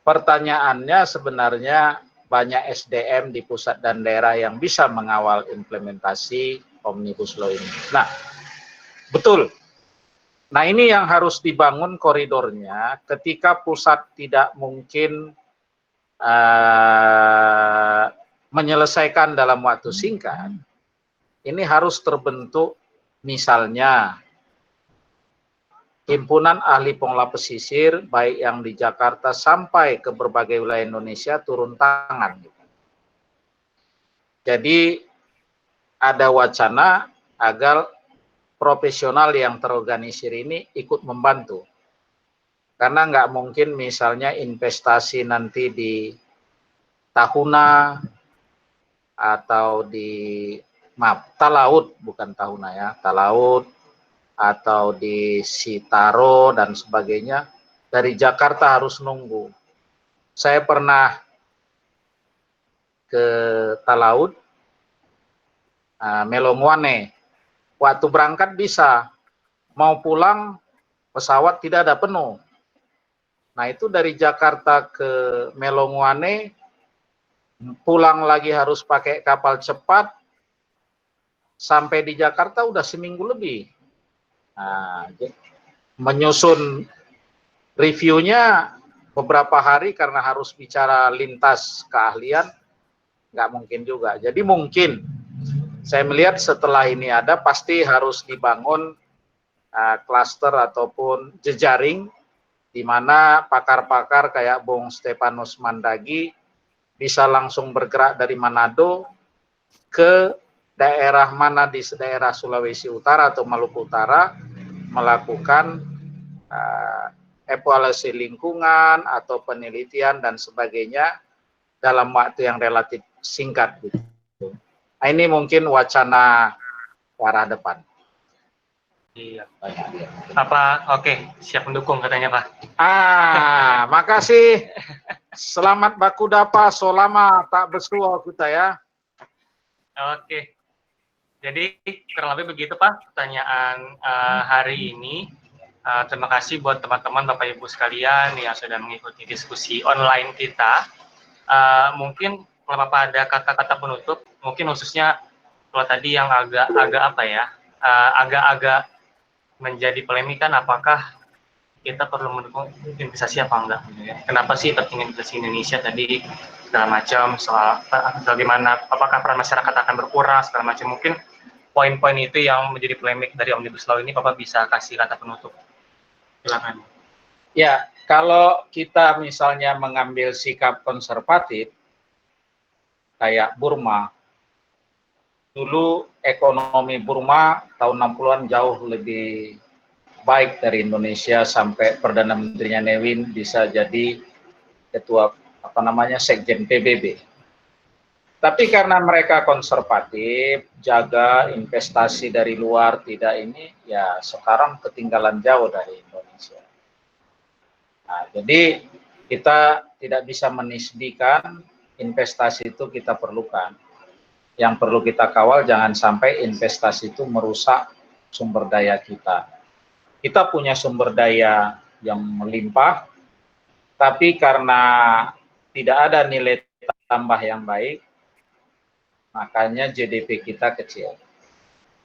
pertanyaannya sebenarnya banyak SDM di pusat dan daerah yang bisa mengawal implementasi Omnibus Law ini. Nah, betul. Nah, ini yang harus dibangun koridornya ketika pusat tidak mungkin menyelesaikan dalam waktu singkat. Ini harus terbentuk misalnya himpunan ahli pengelola pesisir, baik yang di Jakarta sampai ke berbagai wilayah Indonesia turun tangan. Jadi ada wacana agar profesional yang terorganisir ini ikut membantu. Karena nggak mungkin misalnya investasi nanti di Tahuna atau di Talaut, bukan Tahuna ya, Talaut, atau di Sitaro dan sebagainya, dari Jakarta harus nunggu. Saya pernah ke Talaut, Melongwane, waktu berangkat bisa, mau pulang pesawat tidak ada penuh. Nah, itu dari Jakarta ke Melongwane, pulang lagi harus pakai kapal cepat, sampai di Jakarta udah seminggu lebih. Nah, menyusun reviewnya beberapa hari karena harus bicara lintas keahlian, nggak mungkin juga. Jadi mungkin saya melihat setelah ini ada pasti harus dibangun klaster ataupun jejaring di mana pakar-pakar kayak Bung Stefanus Mandagi bisa langsung bergerak dari Manado ke daerah mana di daerah Sulawesi Utara atau Maluku Utara melakukan evaluasi lingkungan atau penelitian dan sebagainya dalam waktu yang relatif singkat gitu. Nah, ini mungkin wacana arah depan. Iya. Banyak dia. Apa? Oke, siap mendukung katanya Pak. Makasih. Selamat baku dapa, solama tak bersua kita ya. Oke. Jadi kurang lebih begitu Pak pertanyaan hari ini. Terima kasih buat teman-teman Bapak Ibu sekalian yang sudah mengikuti diskusi online kita. Mungkin kalau Bapak ada kata-kata penutup, mungkin khususnya kalau tadi yang agak apa ya, agak-agak menjadi polemik kan, apakah kita perlu mendukung investasi apa enggak? Kenapa sih penting investasi Indonesia tadi segala macam soal bagaimana, apakah peran masyarakat akan berkurang segala macam, mungkin poin-poin itu yang menjadi polemik dari Omnibus Law ini. Bapak bisa kasih kata penutup, silakan. Ya, kalau kita misalnya mengambil sikap konservatif kayak Burma, dulu ekonomi Burma tahun 60-an jauh lebih baik dari Indonesia, sampai Perdana Menterinya Nevin bisa jadi ketua Sekjen PBB. Tapi karena mereka konservatif, jaga investasi dari luar tidak ini, ya sekarang ketinggalan jauh dari Indonesia. Nah, jadi kita tidak bisa menisbikan investasi itu kita perlukan. Yang perlu kita kawal jangan sampai investasi itu merusak sumber daya kita. Kita punya sumber daya yang melimpah, tapi karena tidak ada nilai tambah yang baik, makanya GDP kita kecil.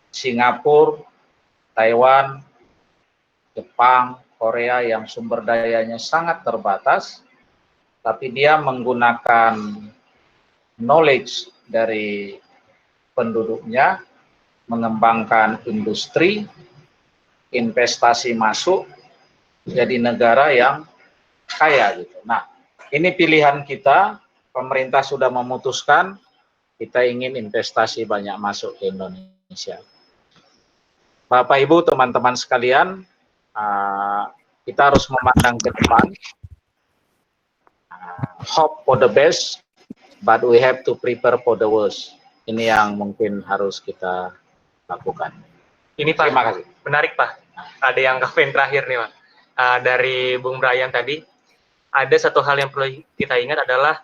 Singapura, Taiwan, Jepang, Korea yang sumber dayanya sangat terbatas, tapi dia menggunakan knowledge dari penduduknya, mengembangkan industri, investasi masuk, jadi negara yang kaya gitu. Nah, ini pilihan kita, pemerintah sudah memutuskan, kita ingin investasi banyak masuk ke Indonesia. Bapak Ibu, teman-teman sekalian, kita harus memandang ke depan. Hope for the best, but we have to prepare for the worst. Ini yang mungkin harus kita lakukan. Ini Pak, terima kasih. Menarik Pak. Ada yang komentar terakhir nih Pak. Dari Bung Brian tadi, ada satu hal yang perlu kita ingat adalah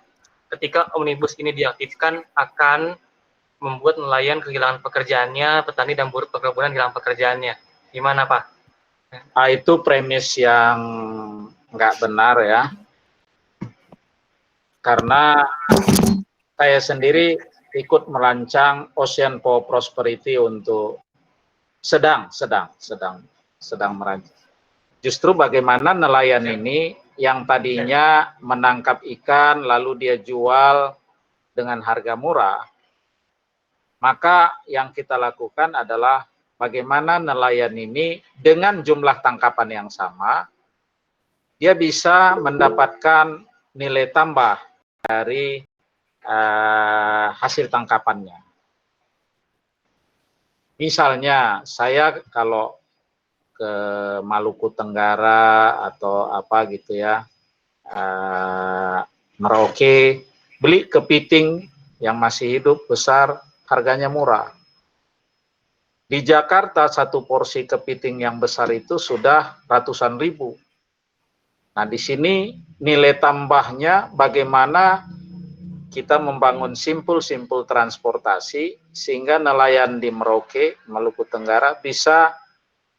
ketika Omnibus ini diaktifkan akan membuat nelayan kehilangan pekerjaannya, petani dan buruh perkebunan kehilangan pekerjaannya. Gimana Pak? Itu premis yang nggak benar ya. Karena saya sendiri ikut merancang Ocean for Prosperity untuk sedang merancang. Justru bagaimana nelayan ini yang tadinya menangkap ikan lalu dia jual dengan harga murah, maka yang kita lakukan adalah bagaimana nelayan ini dengan jumlah tangkapan yang sama, dia bisa mendapatkan nilai tambah dari hasil tangkapannya. Misalnya saya kalau ke Maluku Tenggara atau apa gitu ya, Merauke, beli kepiting yang masih hidup besar, harganya murah. Di Jakarta satu porsi kepiting yang besar itu sudah ratusan ribu. Nah, di sini nilai tambahnya bagaimana kita membangun simpul-simpul transportasi sehingga nelayan di Merauke, Maluku Tenggara bisa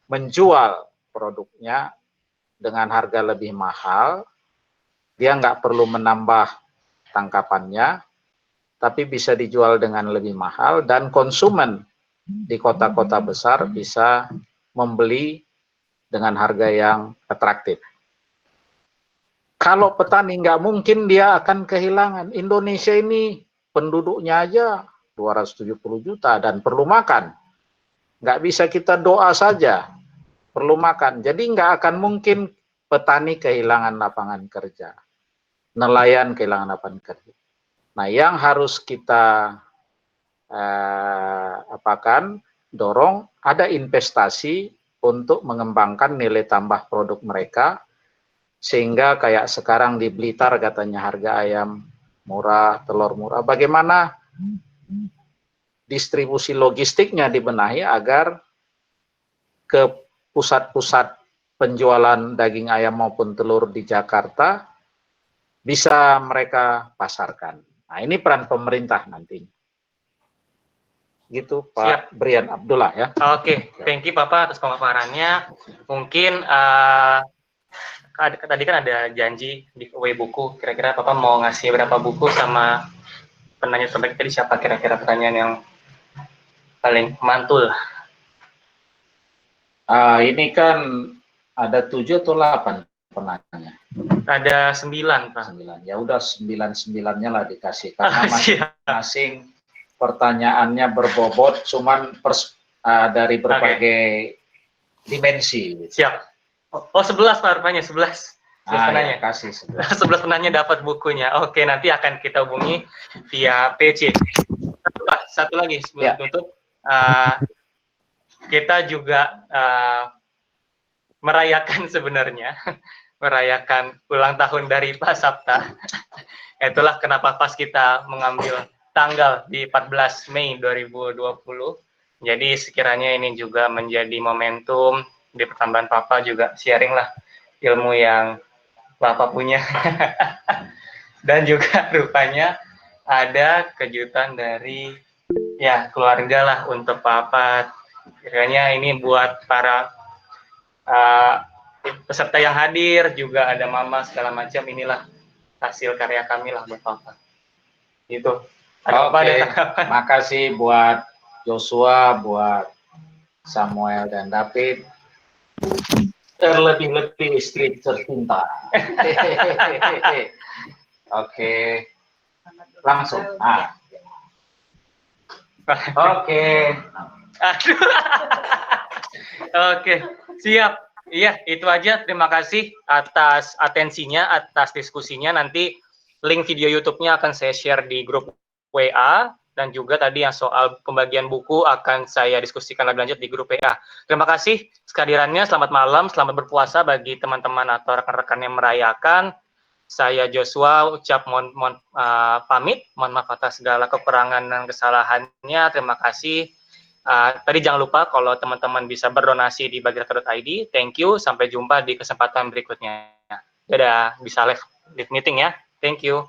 menjual produknya dengan harga lebih mahal. Dia nggak perlu menambah tangkapannya, tapi bisa dijual dengan lebih mahal dan konsumen di kota-kota besar bisa membeli dengan harga yang atraktif. Kalau petani nggak mungkin dia akan kehilangan. Indonesia ini penduduknya aja 270 juta dan perlu makan. Nggak bisa kita doa saja, perlu makan. Jadi nggak akan mungkin petani kehilangan lapangan kerja, nelayan kehilangan lapangan kerja. Nah, yang harus kita dorong ada investasi untuk mengembangkan nilai tambah produk mereka, sehingga kayak sekarang di Blitar katanya harga ayam murah, telur murah. Bagaimana distribusi logistiknya dibenahi agar ke pusat-pusat penjualan daging ayam maupun telur di Jakarta bisa mereka pasarkan. Nah, ini peran pemerintah nanti. Gitu Pak Brian Abdullah ya. Oke, thank you Bapak atas pemaparannya. Mungkin tadi kan ada janji giveaway buku. Kira-kira Bapak mau ngasih berapa buku sama penanya terbaik tadi siapa kira-kira pertanyaan yang paling mantul? Ini kan ada 7 atau 8 penanya. Ada 9 Pak. 9. Ya udah 9-9-nya lah dikasih karena masing-masing pertanyaannya berbobot, cuman dari berbagai dimensi. Siap. Oh 11 Pak rupanya 11. Ya, kasih 11. 11 penanya dapat bukunya. Oke, nanti akan kita hubungi via PC. Satu lagi sebelum tutup, kita juga merayakan sebenarnya, merayakan ulang tahun dari Pak Sapta. Itulah kenapa pas kita mengambil tanggal di 14 Mei 2020. Jadi sekiranya ini juga menjadi momentum di pertambahan Papa juga sharing lah ilmu yang Bapak punya. Dan juga rupanya ada kejutan dari ya keluarga lah untuk Papa. Kiranya ini buat para peserta yang hadir, juga ada mama segala macam, inilah hasil karya kami lah buat Papa. Itu. Oke, makasih buat Joshua, buat Samuel dan David. Terlebih-lebih istri tercinta. Oke, langsung. Oke. Aduh. Oke, siap. Iya, itu aja. Terima kasih atas atensinya, atas diskusinya. Nanti link video YouTube-nya akan saya share di grup WA, dan juga tadi yang soal pembagian buku akan saya diskusikan lebih lanjut di grup WA. Terima kasih kehadirannya. Selamat malam, selamat berpuasa bagi teman-teman atau rekan-rekan yang merayakan. Saya Joshua ucap pamit, mohon maaf atas segala kekurangan dan kesalahannya. Terima kasih. Tadi jangan lupa kalau teman-teman bisa berdonasi di bagirata.id. Thank you, sampai jumpa di kesempatan berikutnya. Dadah, bisa live meeting ya. Thank you.